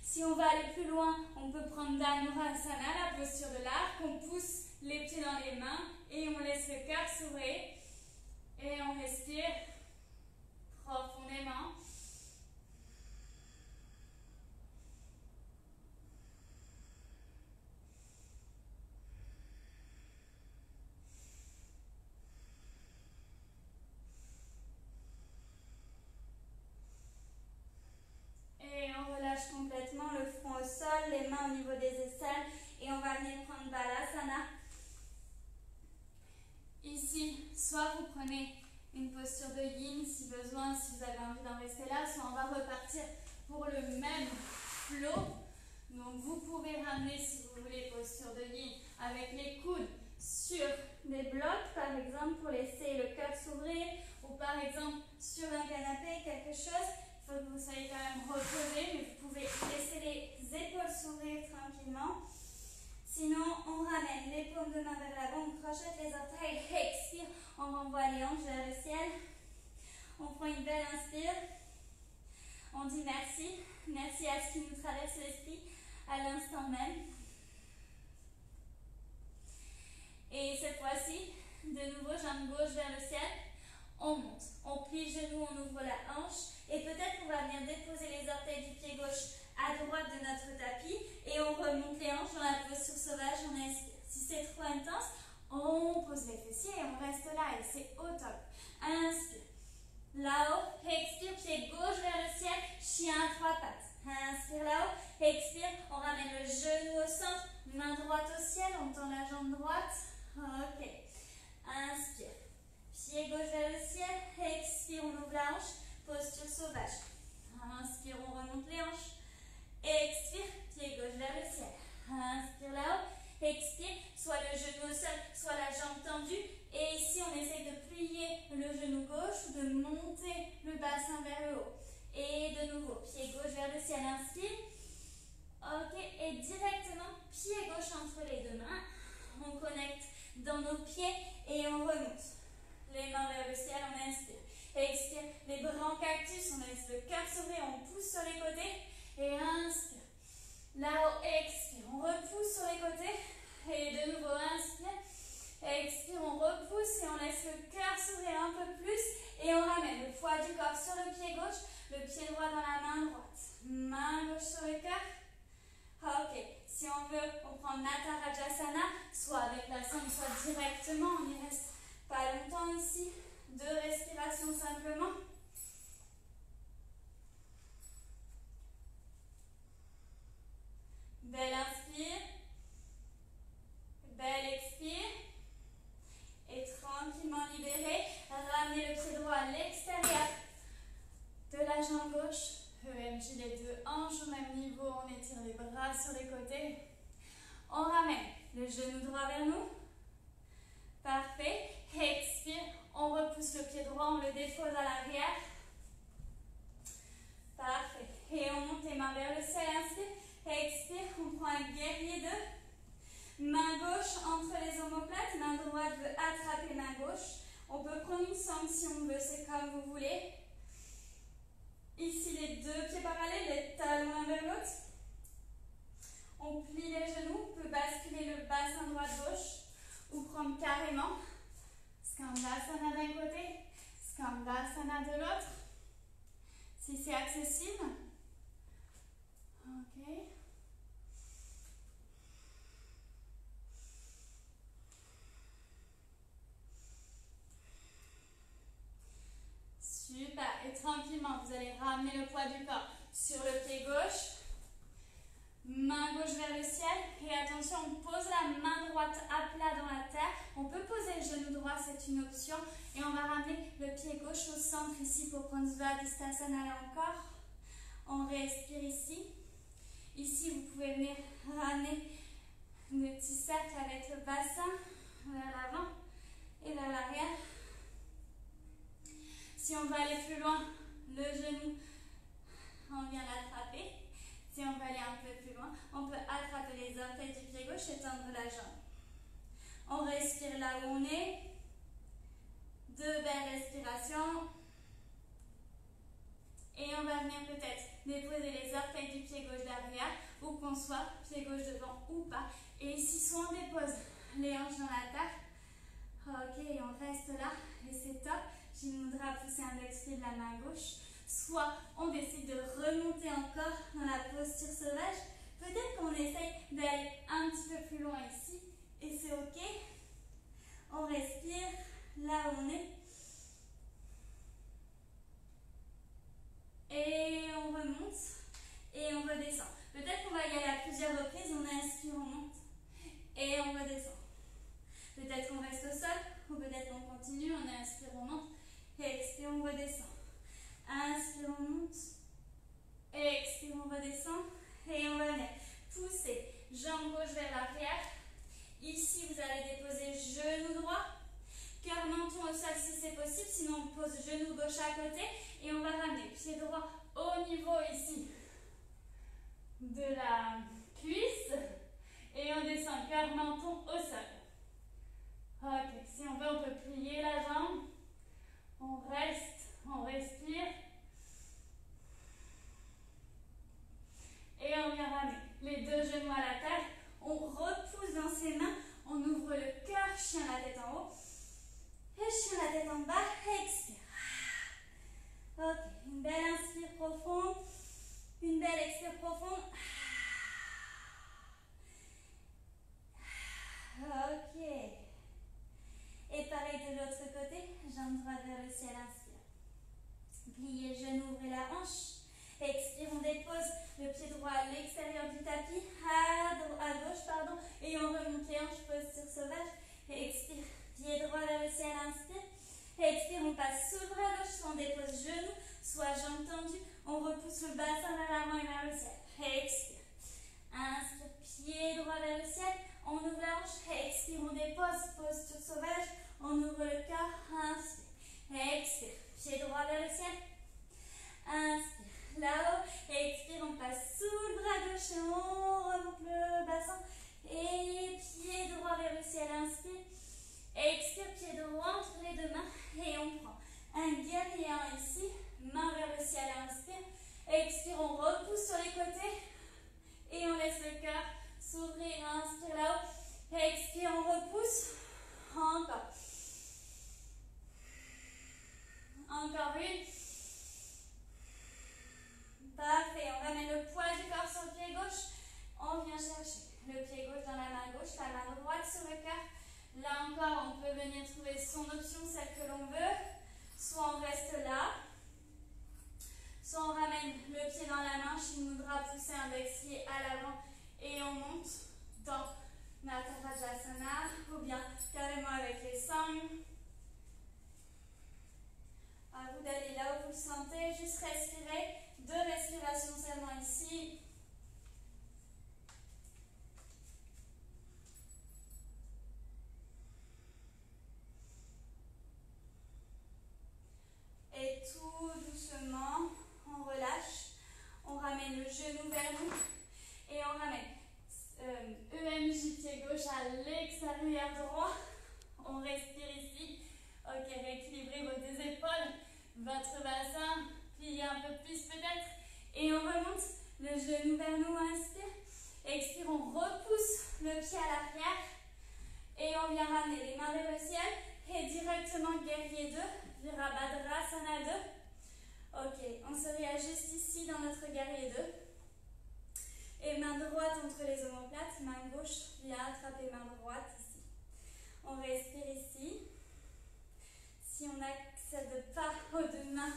Si on va aller plus loin, on peut prendre Dhanurasana, la posture de l'arc. On pousse les pieds dans les mains et on laisse le cœur s'ouvrir. Et on respire profondément. Et on relâche complètement le front au sol, les mains au niveau des aisselles. Et on va venir prendre Balasana. Ici, soit vous prenez une posture de yin si besoin, si vous avez envie d'en rester là, soit on va repartir pour le même flow. Donc vous pouvez ramener, si vous voulez, posture de yin avec les coudes sur des blocs, par exemple, pour laisser le cœur s'ouvrir, ou par exemple sur un canapé, quelque chose. Il faut que vous soyez quand même reposé, mais vous pouvez laisser les épaules s'ouvrir tranquillement. Sinon, on ramène les paumes de main vers l'avant, on crochette les orteils, expire, on renvoie les hanches vers le ciel. On prend une belle inspire. On dit merci. Merci à ce qui nous traverse l'esprit à l'instant même. Et cette fois-ci, de nouveau, jambe gauche vers le ciel. On monte, on plie le genou, on ouvre la hanche. Et peut-être qu'on va venir déposer les orteils du pied gauche à droite de notre tapis. Et on remonte les hanches dans la posture sauvage, on inspire. Si c'est trop intense, on pose les fessiers et on reste là. Et c'est au top. Inspire. Là-haut, expire, pied gauche vers le ciel, chien à trois pattes. Inspire là-haut, expire, on ramène le genou au centre, main droite au ciel, on tend la jambe droite. Ok. Inspire. Pied gauche vers le ciel, expire, on ouvre la hanche, posture sauvage. Inspire, on remonte les hanches. Expire, pied gauche vers le ciel. Inspire là-haut, expire, soit le genou au sol, soit la jambe tendue. Et ici, on essaye de plier le genou gauche ou de monter le bassin vers le haut. Et de nouveau, pied gauche vers le ciel, inspire. Ok, et directement, pied gauche entre les deux mains. On connecte dans nos pieds et on remonte. Les mains vers le ciel, on inspire. Expire, les bras en cactus, on laisse le cœur s'ouvrir, on pousse sur les côtés. Et inspire. Là-haut, expire, on repousse sur les côtés. Et de nouveau, inspire. Expire, on repousse et on laisse le cœur s'ouvrir un peu plus. Et on ramène le poids du corps sur le pied gauche, le pied droit dans la main droite. Main gauche sur le cœur. Ok, si on veut, on prend Nata Rajasana, soit avec la sangle, soit directement. On y reste pas longtemps ici. 2 respirations simplement. Belle inspire. Belle expire. Et tranquillement libéré. Ramenez le pied droit à l'extérieur de la jambe gauche. EMJ, les deux hanches au même niveau. On étire les bras sur les côtés. On ramène le genou droit vers nous. Parfait. Expire. On repousse le pied droit, on le dépose à l'arrière. Parfait. Et on monte les mains vers le ciel. Inspire. Expire. On prend un guerrier 2. Main gauche entre les omoplates. Main droite veut attraper main gauche. On peut prendre une sangle si on veut, c'est comme vous voulez. Ici, les deux pieds parallèles, les talons l'un vers l'autre. On plie les genoux, on peut basculer le bassin droite-gauche ou prendre carrément Skandasana d'un côté, Skandasana de l'autre. Si c'est accessible. Ok. Super. Et tranquillement, vous allez ramener le poids du corps sur le pied gauche. Main gauche vers le ciel. Et attention, on pose la main droite à plat dans la terre. On peut poser le genou droit, c'est une option. Et on va ramener le pied gauche au centre ici pour prendre Svadhisthasana là encore. On respire ici. Ici, vous pouvez venir ramener le petit cercle avec le bassin vers l'avant et vers l'arrière. Si on veut aller plus loin, le genou, on vient l'attraper. Si on veut aller un peu plus loin, on peut attraper les orteils du pied gauche et tendre la jambe. On respire là où on est. 2 belles respirations. Et on va venir peut-être déposer les orteils du pied gauche derrière, ou qu'on soit pied gauche devant ou pas. Et ici, soit on dépose les hanches dans la terre. Ok, et on reste là, et c'est top. Jimudra, pousser index pied de la main gauche. Soit on décide de remonter encore dans la posture sauvage. Peut-être qu'on essaye d'aller un petit peu plus loin ici, et c'est ok. On respire là où on est. Et on remonte, et on redescend. Peut-être qu'on va y aller à plusieurs reprises. On inspire, on monte, et on redescend. Peut-être qu'on reste au sol, ou peut-être qu'on continue. On inspire, on monte, et expire, on redescend. Inspire, on monte, expire, on redescend, et on va venir pousser jambe gauche vers l'arrière. Ici, vous allez déposer genou droit, cœur menton au sol si c'est possible, sinon on pose genou gauche à côté, et on va ramener pied droit au niveau ici de la cuisse, et on descend cœur menton au sol. Ok, si on veut, on peut plier la jambe, on reste, on respire. Et on vient ramener les 2 genoux à la terre. On repousse dans ses mains. On ouvre le cœur, chien la tête en haut. Et chien la tête en bas. Expire. Ok, une belle inspire profonde. Une belle expire profonde. Ok. Et pareil de l'autre côté. Jambe droite vers le ciel, inspire. Pliez le genou, ouvrez la hanche. Expire, on dépose le pied droit à l'extérieur du tapis, à gauche, pardon, et on remonte les hanches, posture sauvage. Expire, pied droit vers le ciel, inspire. Expire, on passe sous le bras gauche, soit on dépose genou, soit jambe tendue. On repousse le bassin vers l'avant et vers le ciel. Expire. Inspire, pied droit vers le ciel. On ouvre la hanche. Expire, on dépose, posture sauvage. On ouvre le cœur. Inspire. Expire, pied droit vers le ciel. Inspire. Là-haut, expire, on passe sous le bras gauche et on remonte le bassin. Et pied droit vers le ciel, inspire. Expire, pied droit entre les 2 mains. Et on prend un guerrier ici, main vers le ciel, inspire. Expire, on repousse sur les côtés. Et on laisse le cœur s'ouvrir, inspire là-haut. Expire, on repousse. Encore. Encore une. Parfait, on ramène le poids du corps sur le pied gauche. On vient chercher le pied gauche dans la main gauche, la main droite sur le cœur. Là encore, on peut venir trouver son option, celle que l'on veut. Soit on reste là, soit on ramène le pied dans la main, Shinmudra, pousser index pied à l'avant et on monte dans Natarajasana, ou bien carrément avec les sangles. À vous d'aller là où vous le sentez, juste respirer. 2 respirations seulement ici. votre bassin, pliez un peu plus peut-être. Et on remonte le genou vers nous, inspire. Expire, on repousse le pied à l'arrière. Et on vient ramener les mains vers le ciel. Et directement guerrier 2, Virabhadrasana 2. Ok, on se réajuste ici dans notre guerrier 2. Et main droite entre les omoplates, main gauche vient attraper main droite ici. On respire ici. Si on n'accède pas aux deux mains,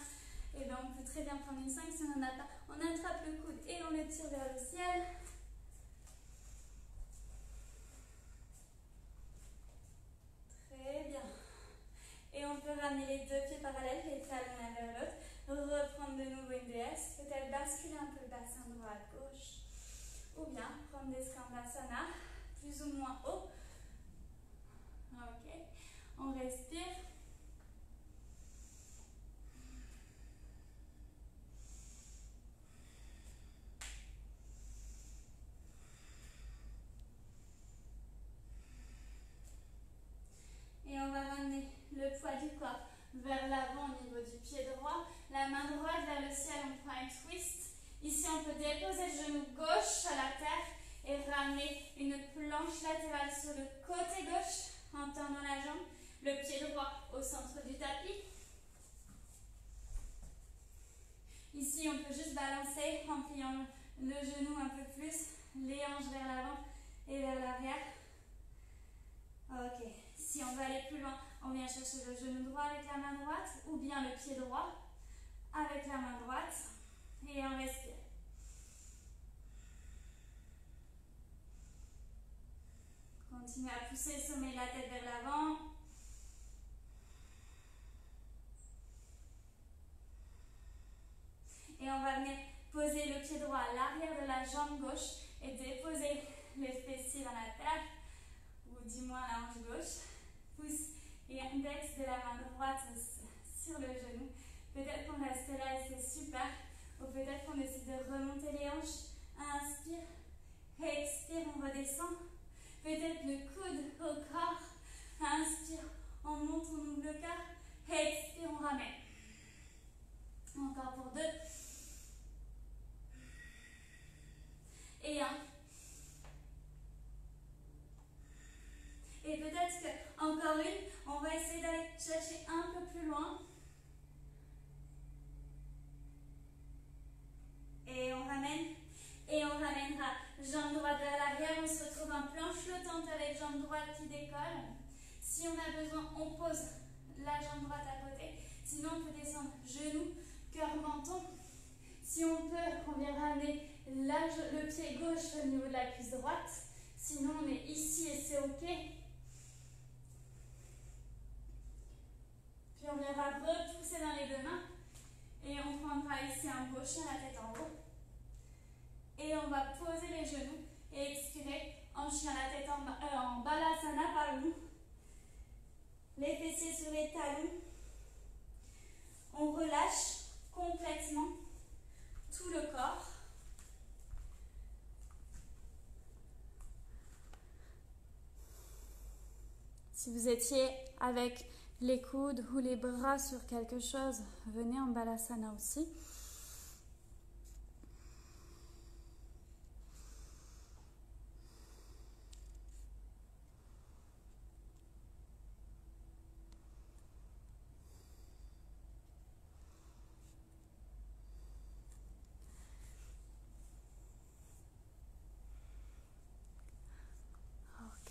et bien on peut très bien prendre une 5. Si on n'en a pas, on attrape le coude et on le tire vers le ciel. Très bien. Et on peut ramener les deux pieds parallèles, les talons l'un vers l'autre. Reprendre de nouveau une DS. Peut-être basculer un peu le bassin droit à gauche. Ou bien prendre des Skandasana, plus ou moins haut. Ok. On respire. Et on va ramener le poids du corps vers l'avant au niveau du pied droit. La main droite vers le ciel, on prend un twist. Ici, on peut déposer le genou gauche à la terre et ramener une planche latérale sur le côté gauche en tendant la jambe. Le pied droit au centre du tapis. Ici, on peut juste balancer en pliant le genou un peu plus, les hanches vers l'avant et vers l'arrière. Ok. Si on veut aller plus loin, on vient chercher le genou droit avec la main droite ou bien le pied droit avec la main droite et on respire. Continuez à pousser le sommet de la tête vers l'avant. Et on va venir poser le pied droit à l'arrière de la jambe gauche et déposer les fessiers dans la terre ou du moins la hanche gauche. Pouce et index de la main droite sur le genou. Peut-être qu'on reste là et c'est super. Ou peut-être qu'on décide de remonter les hanches. Inspire. Expire, on redescend. Peut-être le coude au corps. Inspire, on monte, on ouvre le cœur. Expire, on ramène. Encore pour 2. Et 1. Et peut-être que encore une, on va essayer d'aller chercher un peu plus loin. Et on ramène. Et on ramènera jambe droite vers l'arrière. On se retrouve en planche flottante avec jambe droite qui décolle. Si on a besoin, on pose la jambe droite à côté. Sinon, on peut descendre genou, cœur, menton. Si on peut, on vient ramener le pied gauche au niveau de la cuisse droite. Sinon, on est ici et c'est ok. Puis on viendra repousser dans les deux mains. Et on prendra ici un beau chien, la tête en haut. Et on va poser les genoux et expirer en chien, la tête en balasana, pardon. Les fessiers sur les talons. On relâche complètement tout le corps. Si vous étiez avec les coudes ou les bras sur quelque chose, venez en balasana aussi.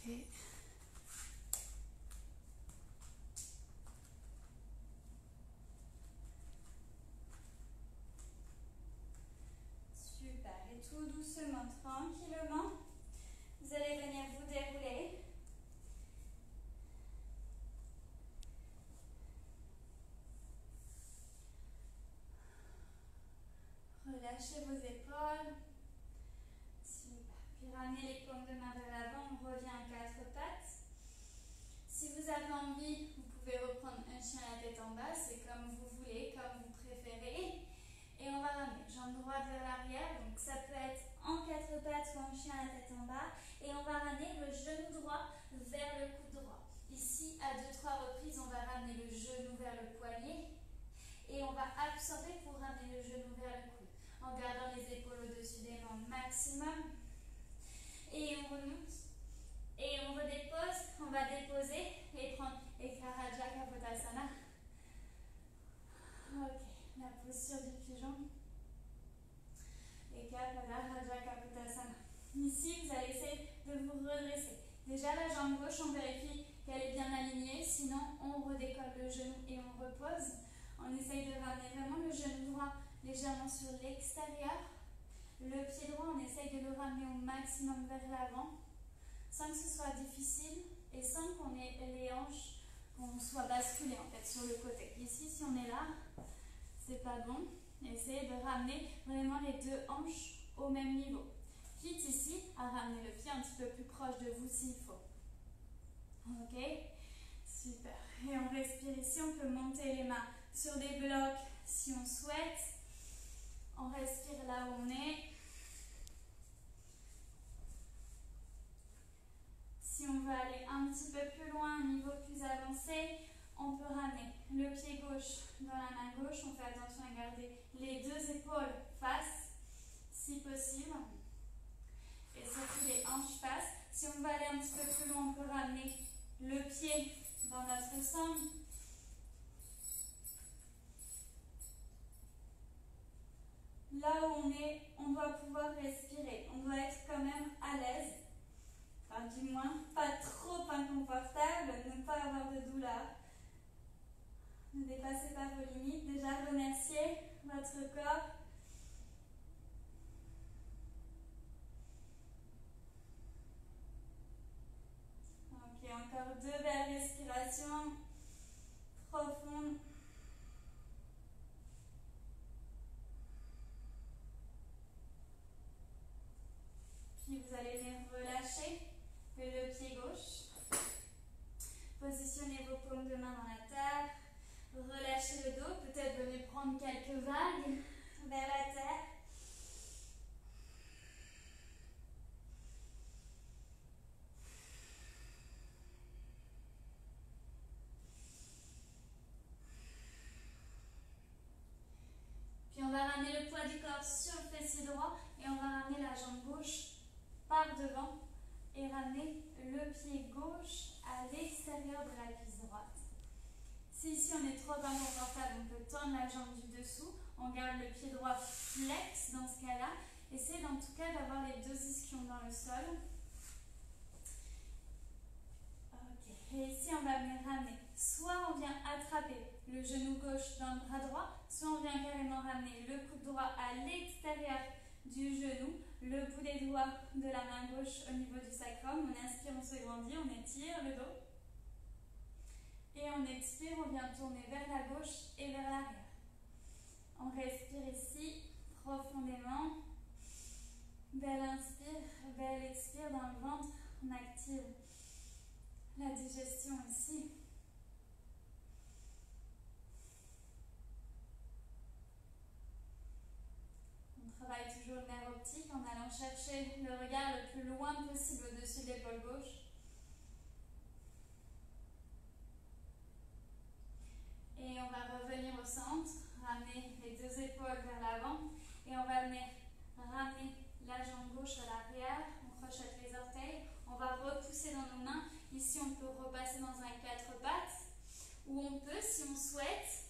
Ok. Super. Et tout doucement, tranquillement, vous allez venir vous dérouler. Relâchez vos épaules. Super. Puis ramenez les paumes de main vers l'avant. On revient à 4 pattes. Si vous avez envie, vous pouvez reprendre un chien à la tête en bas. C'est comme vous voulez, comme vous préférez. Et on va ramener jambe droite vers l'arrière. Donc ça peut être en 4 pattes ou en chien à la tête en bas. Et on va ramener le genou droit vers le coude droit. Ici, à 2-3 reprises, on va ramener le genou vers le poignet. Et on va en gardant les épaules au-dessus des mains au maximum. Et on remonte. Et on redépose. On va déposer et prendre Ekha Raja Kapotasana. Ok, la posture du pigeon. Ekha Raja Kapotasana. Ici, vous allez essayer de vous redresser. Déjà, la jambe gauche, on vérifie qu'elle est bien alignée. Sinon, on redécolle le genou et on repose. On essaye de ramener vraiment le genou droit légèrement sur l'extérieur. Le pied droit, on essaye de le ramener au maximum vers l'avant, sans que ce soit difficile et sans qu'on ait les hanches, qu'on soit basculé en fait sur le côté. Ici, si on est là, c'est pas bon. Essayez de ramener vraiment les deux hanches au même niveau. Quitte ici à ramener le pied un petit peu plus proche de vous s'il faut. Ok, super. Et on respire ici, on peut monter les mains sur des blocs si on souhaite. On respire là où on est. Si on veut aller un petit peu plus loin, un niveau plus avancé, on peut ramener le pied gauche dans la main gauche. On fait attention à garder les deux épaules face, si possible. Et surtout les hanches face. Si on veut aller un petit peu plus loin, on peut ramener le pied dans notre sang. Là où on est, on doit pouvoir respirer. On doit être quand même à l'aise. Enfin, du moins, pas trop inconfortable, ne pas avoir de douleur. Ne dépassez pas vos limites. Déjà, remerciez votre corps. Ok, encore 2 belles respirations profondes. Puis vous allez venir relâcher le pied gauche. Positionnez vos paumes de main dans la terre. Relâchez le dos. Peut-être venez prendre quelques vagues vers la terre. Puis on va ramener le poids du corps sur le fessier droit et on va ramener la jambe gauche par devant et ramener le pied gauche à l'extérieur de la cuisse droite. Si ici on est trop inconfortable, on peut tendre la jambe du dessous. On garde le pied droit flex dans ce cas-là. Essayez en tout cas d'avoir les deux ischions dans le sol. Ok. Et ici on va venir ramener. Soit on vient attraper le genou gauche dans le bras droit, soit on vient carrément ramener le coude droit à l'extérieur du genou, le bout des doigts de la main gauche au niveau du sacrum. On inspire, on se grandit, on étire le dos. Et on expire, on vient tourner vers la gauche et vers l'arrière. On respire ici profondément. Belle inspire, belle expire dans le ventre. On active la digestion ici. On travaille toujours le nerf optique en allant chercher le regard le plus loin possible au-dessus de l'épaule gauche. Et on va revenir au centre, ramener les deux épaules vers l'avant et on va venir ramener la jambe gauche à l'arrière, on crochette les orteils, on va repousser dans nos mains. Ici on peut repasser dans un 4 pattes ou on peut, si on souhaite,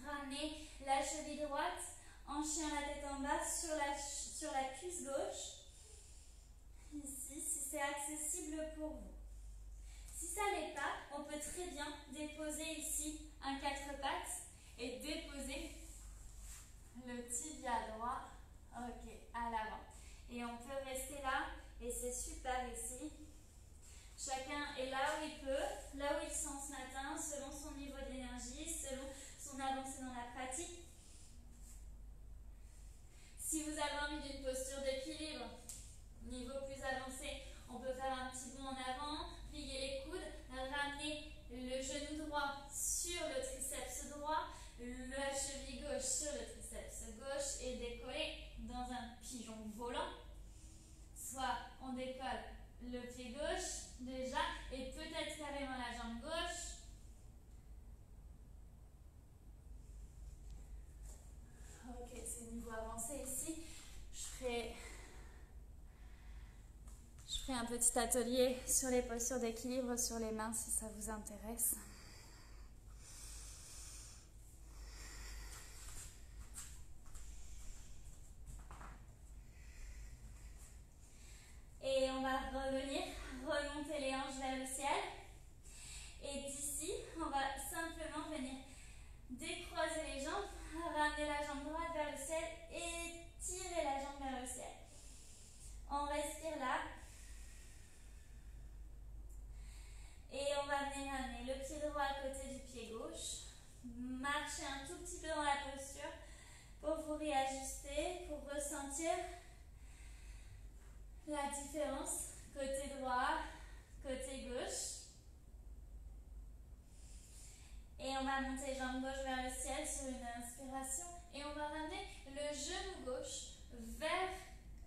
ramener la cheville droite en chien la tête en bas sur la cuisse gauche. Ici, si c'est accessible pour vous. Si ça ne l'est pas, on peut très bien déposer ici un 4 pattes et déposer le tibia droit à l'avant. Et on peut rester là et c'est super ici. Chacun est là où il peut, là où il sent ce matin, selon son niveau d'énergie, selon son avancée dans la pratique. Si vous avez envie d'une posture d'équilibre, niveau plus avancé, on peut faire un petit bond en avant, plier les coudes, ramener le genou droit sur le triceps droit, la cheville gauche sur le triceps gauche et décoller dans un pigeon volant. Soit on décolle le pied gauche déjà et peut-être carrément la jambe gauche. Ok, c'est niveau vous avancez ici, je ferai un petit atelier sur les postures d'équilibre sur les mains si ça vous intéresse. Et on va remonter les hanches vers le ciel. Et d'ici, on va simplement venir décroiser les jambes, ramener la jambe droite vers le ciel et tirer la jambe vers le ciel. On respire là. Et on va venir amener le pied droit à côté du pied gauche. Marchez un tout petit peu dans la posture pour vous réajuster, pour ressentir la différence côté droit, côté gauche. Et on va monter jambe gauche vers le ciel sur une inspiration. Et on va ramener le genou gauche vers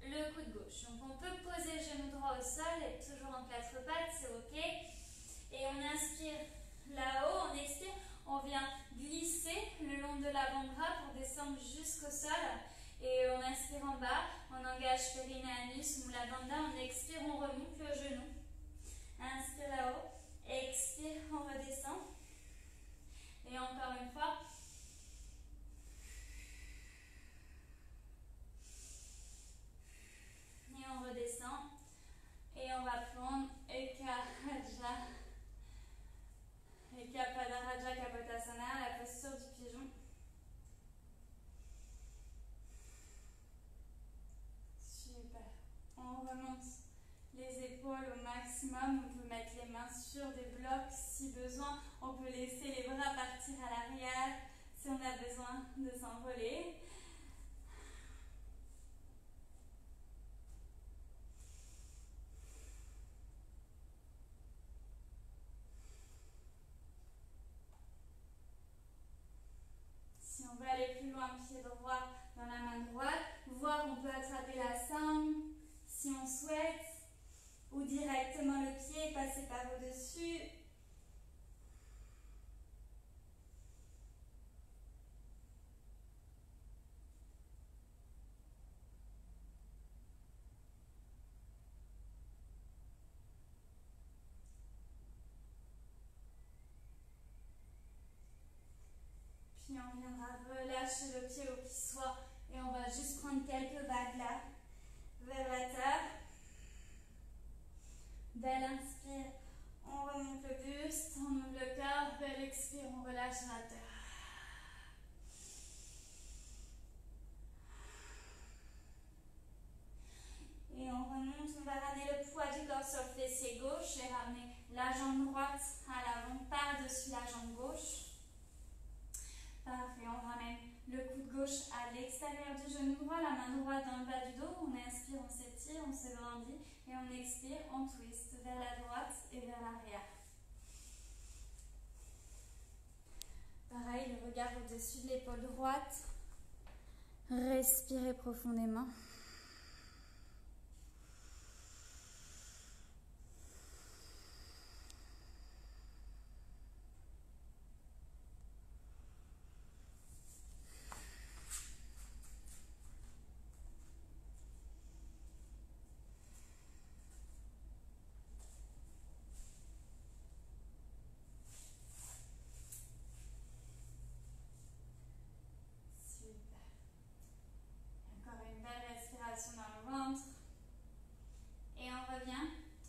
le coude gauche. Donc on peut poser le genou droit au sol, et toujours en quatre pattes, c'est ok. Et on inspire là-haut, on expire, on vient glisser le long de l'avant-bras pour descendre jusqu'au sol. Et on inspire en bas, on engage périnéanus, mula bandha, on expire, on remonte le genou. Inspire là-haut, expire, on redescend. Et encore une fois. Et on redescend. Et on va prendre Eka Raja. Eka Padaraja Kapotasana, la posture du pigeon. Super. On remonte les épaules au maximum. On peut mettre les mains sur des blocs si besoin. On peut laisser les bras partir à l'arrière si on a besoin de s'envoler. Si on veut aller plus loin, pied droit dans la main droite, voire on peut attraper la sangle si on souhaite, ou directement le pied passer par au-dessus. Puis on viendra relâcher le pied au qui soit et on va juste prendre quelques vagues là, vers la terre. Belle inspire, on remonte le buste, on ouvre le cœur, belle expire, on relâche la terre. Et on remonte, on va ramener le poids du corps sur le fessier gauche et ramener la jambe droite à l'avant par-dessus la jambe gauche. Parfait, on ramène le coude gauche à l'extérieur du genou droit, la main droite dans le bas du dos. On inspire, on s'étire, on se grandit et on expire, on twist vers la droite et vers l'arrière. Pareil, le regard au-dessus de l'épaule droite. Respirez profondément.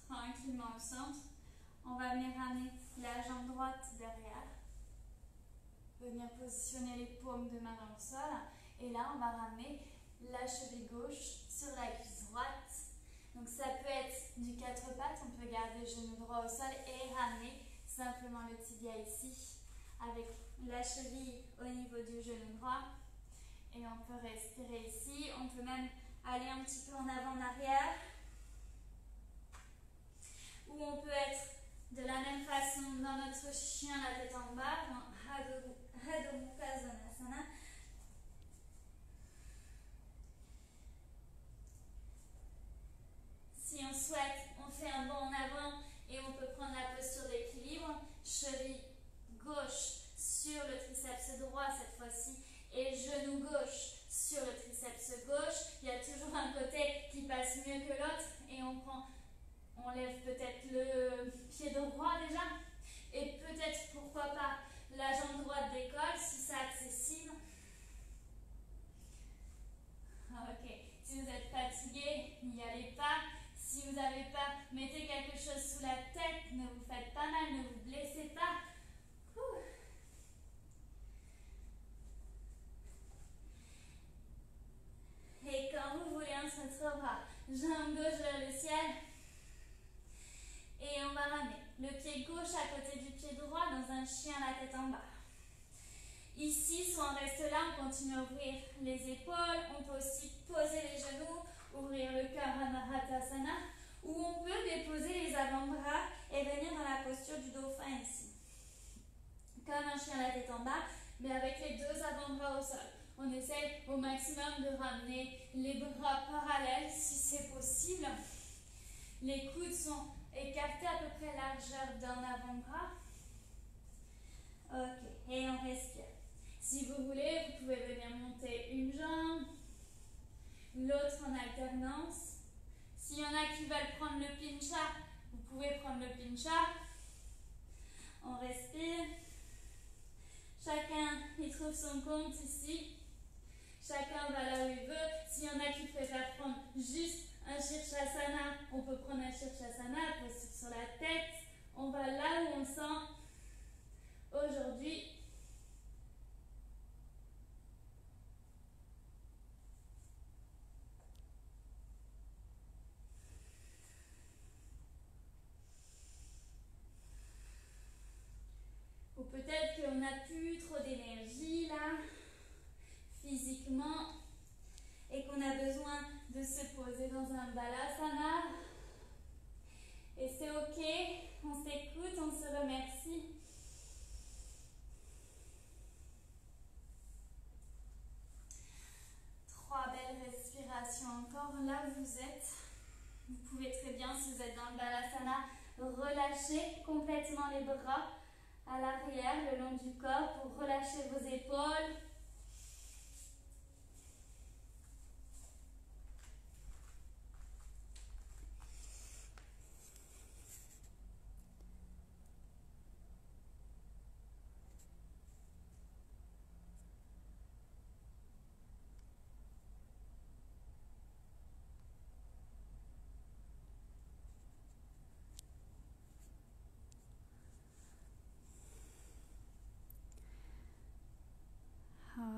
Tranquillement au centre. On va venir ramener la jambe droite derrière. Venir positionner les paumes de main dans le sol. Et là, on va ramener la cheville gauche sur la cuisse droite. Donc ça peut être du 4 pattes. On peut garder le genou droit au sol et ramener simplement le tibia ici avec la cheville au niveau du genou droit. Et on peut respirer ici. On peut même aller un petit peu en avant, en arrière. Ou on peut être de la même façon dans notre chien, la tête en bas, dans Adho Mukha Svanasana. Si on souhaite, on fait un bond en avant et on peut prendre la posture d'équilibre. Cheville gauche sur le triceps droit cette fois-ci et genou gauche sur le triceps vous avez peur, mettez quelque chose sous la tête, ne vous faites pas mal, ne vous blessez pas. Et quand vous voulez, on se retrouvera jambe gauche vers le ciel. Et on va ramener le pied gauche à côté du pied droit dans un chien la tête en bas. Ici, soit on reste là, on continue à ouvrir les épaules. On peut aussi poser les genoux, ouvrir le cœur à Mahatasana. Ou on peut déposer les avant-bras et venir dans la posture du dauphin ici. Comme un chien la tête en bas, mais avec les deux avant-bras au sol. On essaie au maximum de ramener les bras parallèles si c'est possible. Les coudes sont écartés à peu près largeur d'un avant-bras. Ok, et on respire. Si vous voulez, vous pouvez venir monter une jambe, l'autre en alternance. S'il y en a qui veulent prendre le pincha, vous pouvez prendre le pincha. On respire. Chacun y trouve son compte ici. Chacun va là où il veut. S'il y en a qui préfèrent prendre juste un Shirshasana, on peut prendre un Shirshasana, posture sur la tête. On va là où on sent aujourd'hui. Ou peut-être qu'on n'a plus trop d'énergie là, physiquement, et qu'on a besoin de se poser dans un balasana. Et c'est ok, on s'écoute, on se remercie. Trois belles respirations encore là où vous êtes. Vous pouvez très bien, si vous êtes dans le balasana, relâcher complètement les bras à l'arrière, le long du corps, pour relâcher vos épaules.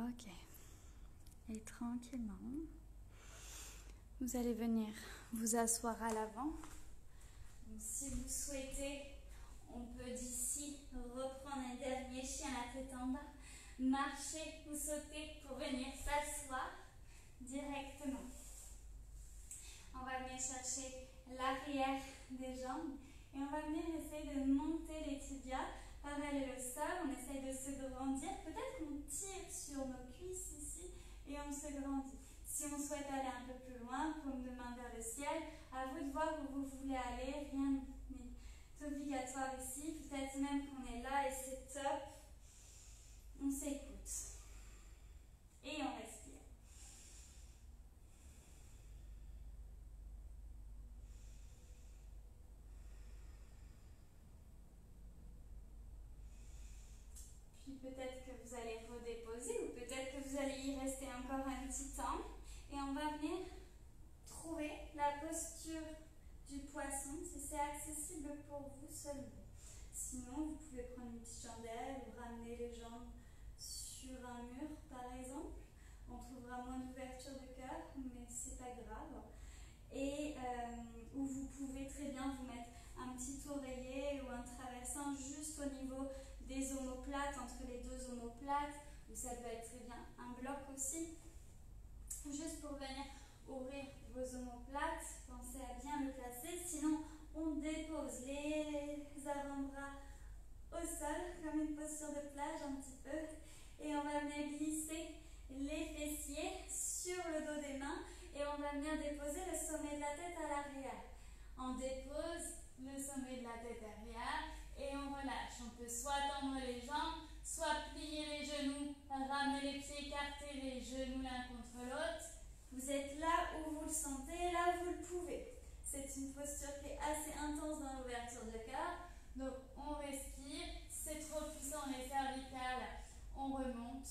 Ok. Et tranquillement, vous allez venir vous asseoir à l'avant. Donc, si vous souhaitez, on peut d'ici reprendre un dernier chien la tête en bas, marcher ou sauter pour venir s'asseoir directement. On va venir chercher l'arrière des jambes et on va venir essayer de monter les tibias parallèles au sol. On essaye de se grandir. Peut-être qu'on tire sur nos cuisses ici et on se grandit. Si on souhaite aller un peu plus loin, paume de main vers le ciel, à vous de voir où vous voulez aller. Rien n'est obligatoire ici. Peut-être même qu'on est là et c'est top. On s'écoute. Et on respire. Puis peut-être que vous allez redéposer ou peut-être que vous allez y rester encore un petit temps. Et on va venir trouver la posture du poisson si c'est accessible pour vous seulement. Sinon, vous pouvez prendre une petite chandelle ou ramener les jambes sur un mur par exemple. On trouvera moins d'ouverture de cœur, mais c'est pas grave. Et où vous pouvez très bien vous mettre un petit oreiller ou un traversin juste au niveau des omoplates, entre les deux omoplates, ou ça peut être très bien un bloc aussi. Juste pour venir ouvrir vos omoplates, pensez à bien le placer, sinon on dépose les avant-bras au sol, comme une posture de plage un petit peu, et on va venir glisser les fessiers sur le dos des mains, et on va venir déposer le sommet de la tête à l'arrière. On dépose le sommet de la tête arrière, et on relâche. On peut soit tendre les jambes, soit plier les genoux, ramener les pieds, écarter les genoux l'un contre l'autre. Vous êtes là où vous le sentez, là où vous le pouvez. C'est une posture qui est assez intense dans l'ouverture de cœur. Donc on respire. Si c'est trop puissant les cervicales, on remonte.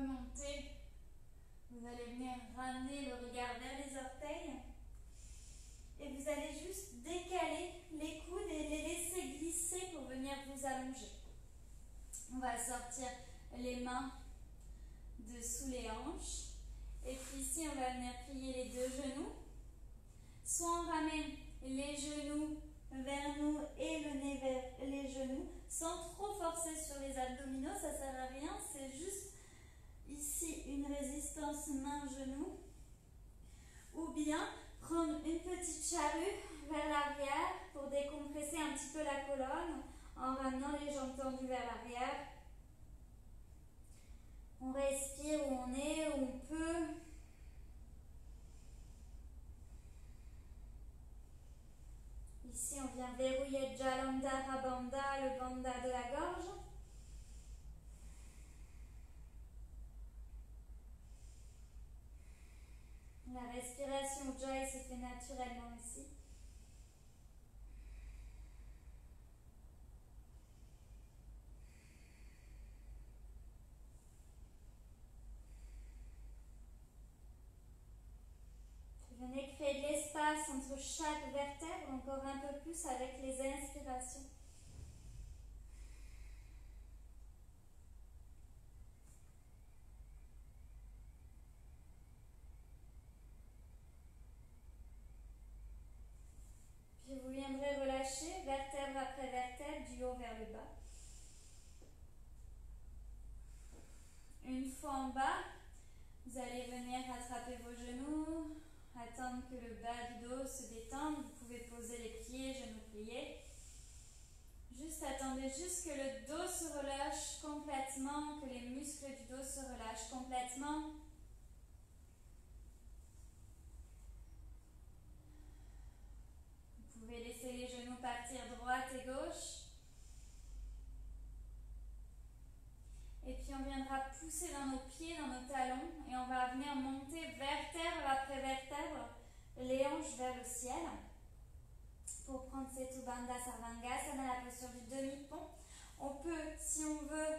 remonter. Vous allez venir ramener le regard vers les orteils. Et vous allez juste décaler les coudes et les laisser glisser pour venir vous allonger. On va sortir les mains dessous les hanches. Et puis ici, on va venir plier les deux genoux. Soit on ramène les genoux vers nous et le nez vers les genoux, sans trop forcer sur les abdominaux, ça ne sert à rien, c'est juste ici une résistance main-genou. Ou bien prendre une petite charrue vers l'arrière pour décompresser un petit peu la colonne en ramenant les jambes tendues vers l'arrière. On respire où on est, où on peut. Ici, on vient verrouiller Jalandhara Bandha, le bandha de la gorge. La respiration Ujjayi se fait naturellement ici. Venez créer de l'espace entre chaque vertèbre, encore un peu plus avec les inspirations. Puis vous viendrez relâcher vertèbre après vertèbre, du haut vers le bas. Une fois en bas, vous allez venir rattraper vos genoux, attendre que le bas du dos se détende. Vous pouvez poser les pieds, genoux pliés. Juste attendez juste que le dos se relâche complètement, que les muscles du dos se relâchent complètement. Vous pouvez laisser les genoux partir droite et gauche. Et puis on viendra pousser dans nos pieds, dans nos talons, et on va venir monter vertèbre après vertèbre, les hanches vers le ciel. Pour prendre cette Bandha Sarvangasana, la posture du demi-pont. On peut, si on veut,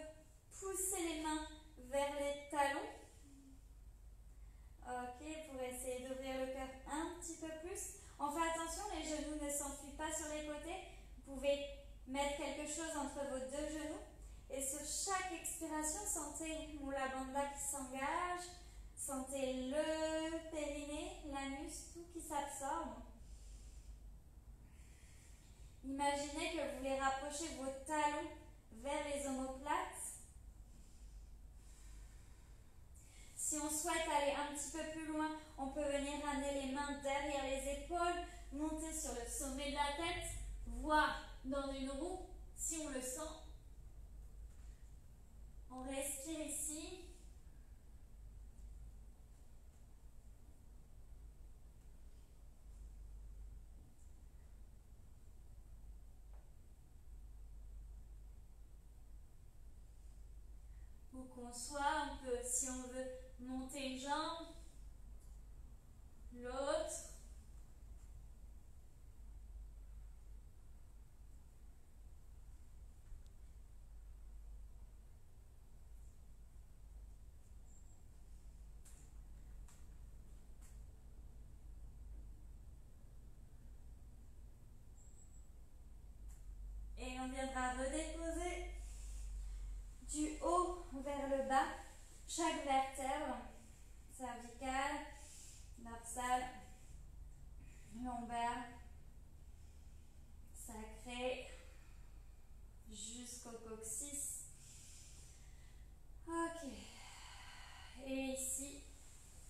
pousser les mains vers les talons. Ok, pour essayer d'ouvrir le cœur un petit peu plus. On fait attention, les genoux ne s'enfuient pas sur les côtés. Vous pouvez mettre quelque chose entre vos deux genoux. Et sur chaque expiration, sentez Mula Bandha qui s'engage. Sentez le périnée, l'anus, tout qui s'absorbe. Imaginez que vous voulez rapprocher vos talons vers les omoplates. Si on souhaite aller un petit peu plus loin, on peut venir ramener les mains derrière les épaules, monter sur le sommet de la tête, voire dans une roue si on le sent. On respire ici. Où qu'on soit, on peut, si on veut, monter une jambe, l'autre. Et on viendra redéposer du haut vers le bas, chaque vertèbre, cervicale, dorsale, lombaire, sacré, jusqu'au coccyx. Ok. Et ici,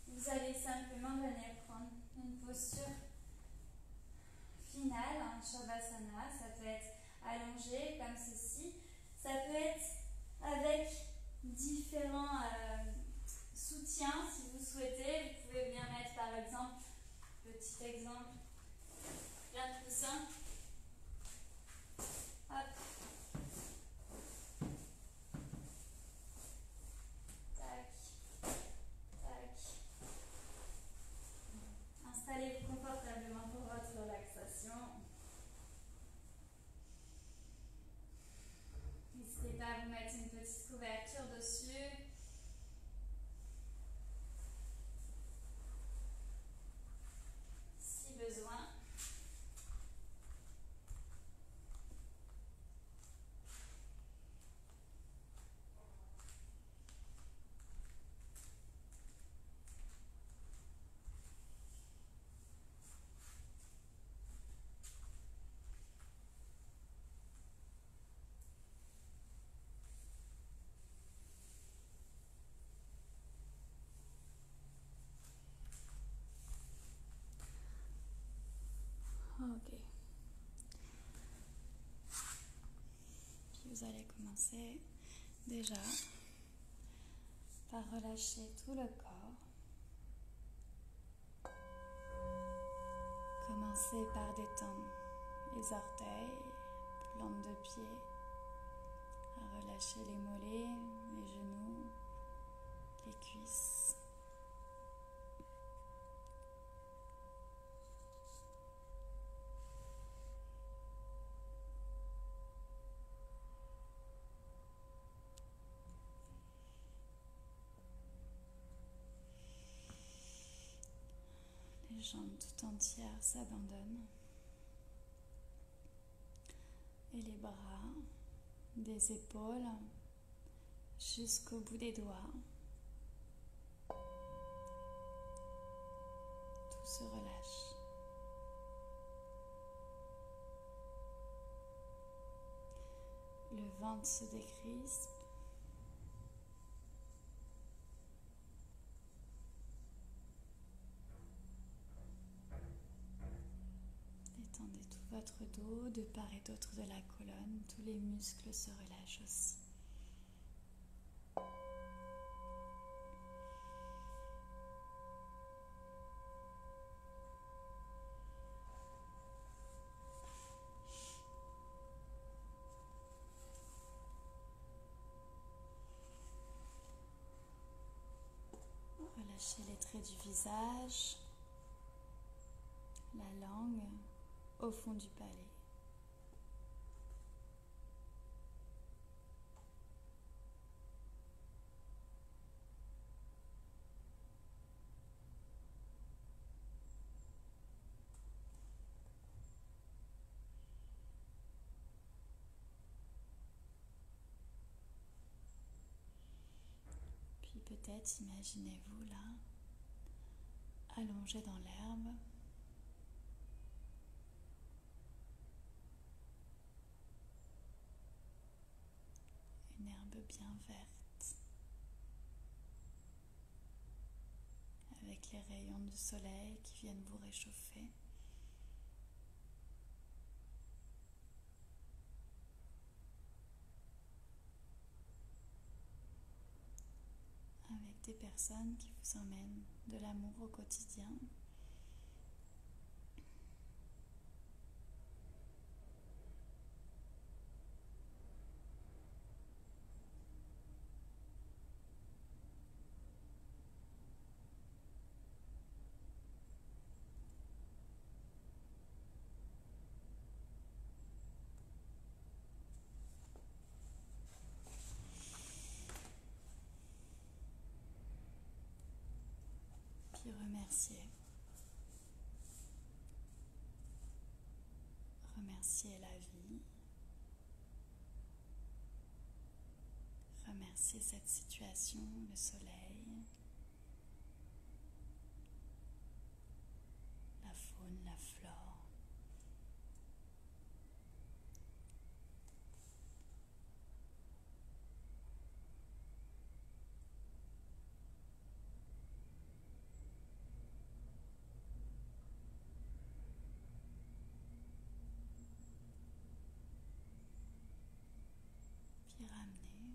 vous allez simplement venir prendre une posture finale, en Shavasana. Ça peut être allongé comme ceci. Ça peut être avec différents soutiens si vous souhaitez. Vous pouvez venir mettre par exemple, petit exemple, bien de coussin. Hop. Tac. Tac. Installez-vous confortablement pour votre relaxation. N'hésitez pas à vous mettre une petite couverture dessus. Commencez déjà par relâcher tout le corps. Commencez par détendre les orteils, plantes de pied, à relâcher les mollets, les genoux, les cuisses. Les jambes tout entières s'abandonnent et les bras des épaules jusqu'au bout des doigts. Tout se relâche. Le ventre se décrispe. Détendez tout votre dos de part et d'autre de la colonne. Tous les muscles se relâchent aussi. Relâchez les traits du visage, la langue au fond du palais. Puis peut-être imaginez-vous là, allongé dans l'herbe, une herbe bien verte, avec les rayons du soleil qui viennent vous réchauffer. Avec des personnes qui vous emmènent de l'amour au quotidien. Puis remercier. Remercier la vie. Remercier cette situation, le soleil, la faune, la flore. Puis ramenez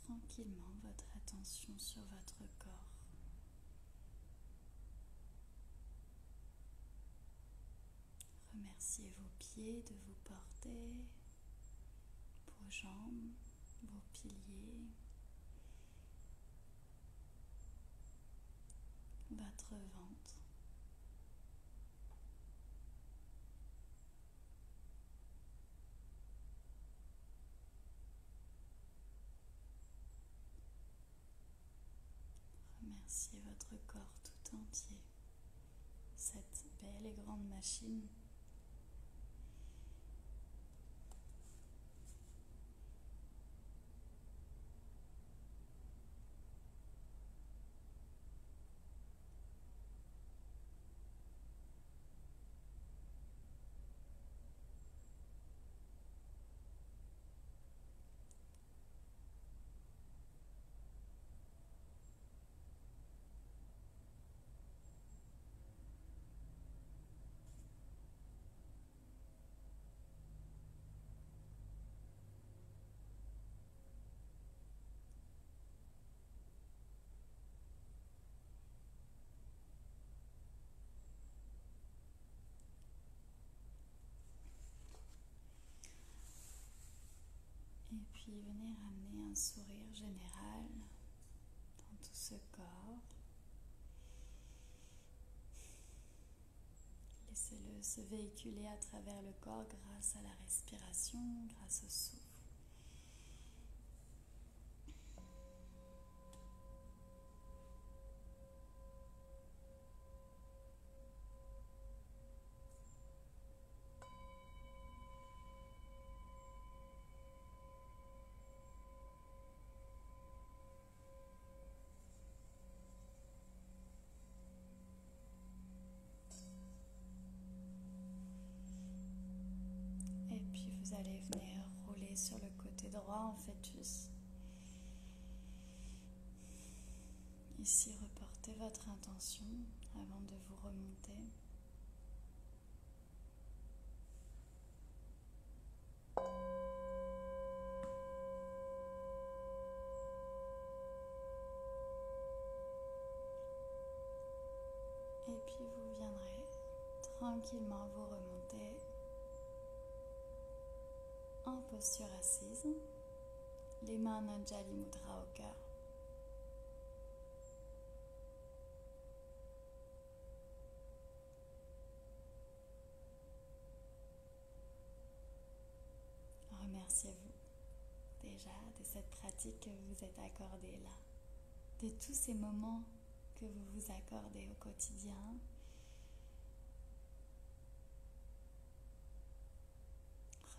tranquillement votre attention sur votre corps. Remerciez vos pieds de vous porter, vos jambes, vos piliers, votre ventre. Remerciez votre corps tout entier, cette belle et grande machine. se véhiculer à travers le corps grâce à la respiration, grâce au souffle. Et puis vous allez venir rouler sur le côté droit en fœtus. Ici, reportez votre intention avant de vous remonter. Et puis vous viendrez tranquillement vous remonter en posture assise, les mains en Anjali Mudra au cœur. Remerciez-vous déjà de cette pratique que vous êtes accordée là, de tous ces moments que vous vous accordez au quotidien.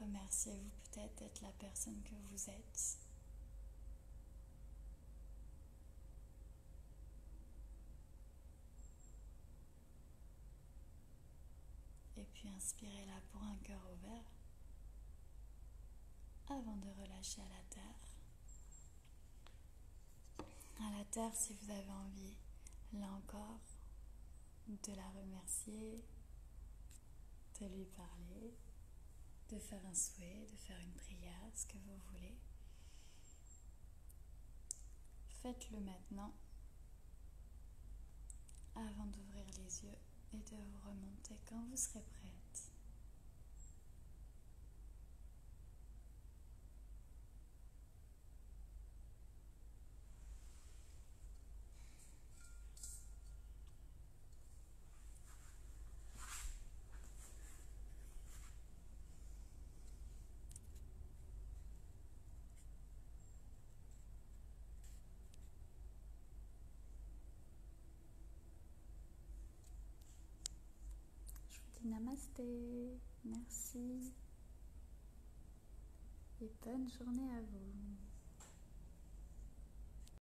Remerciez-vous peut-être d'être la personne que vous êtes. Et puis inspirez là pour un cœur ouvert avant de relâcher à la terre. À la terre, si vous avez envie, là encore, de la remercier, de lui parler, de faire un souhait, de faire une prière, ce que vous voulez. Faites-le maintenant avant d'ouvrir les yeux et de vous remonter quand vous serez prête. Namasté, merci et bonne journée à vous.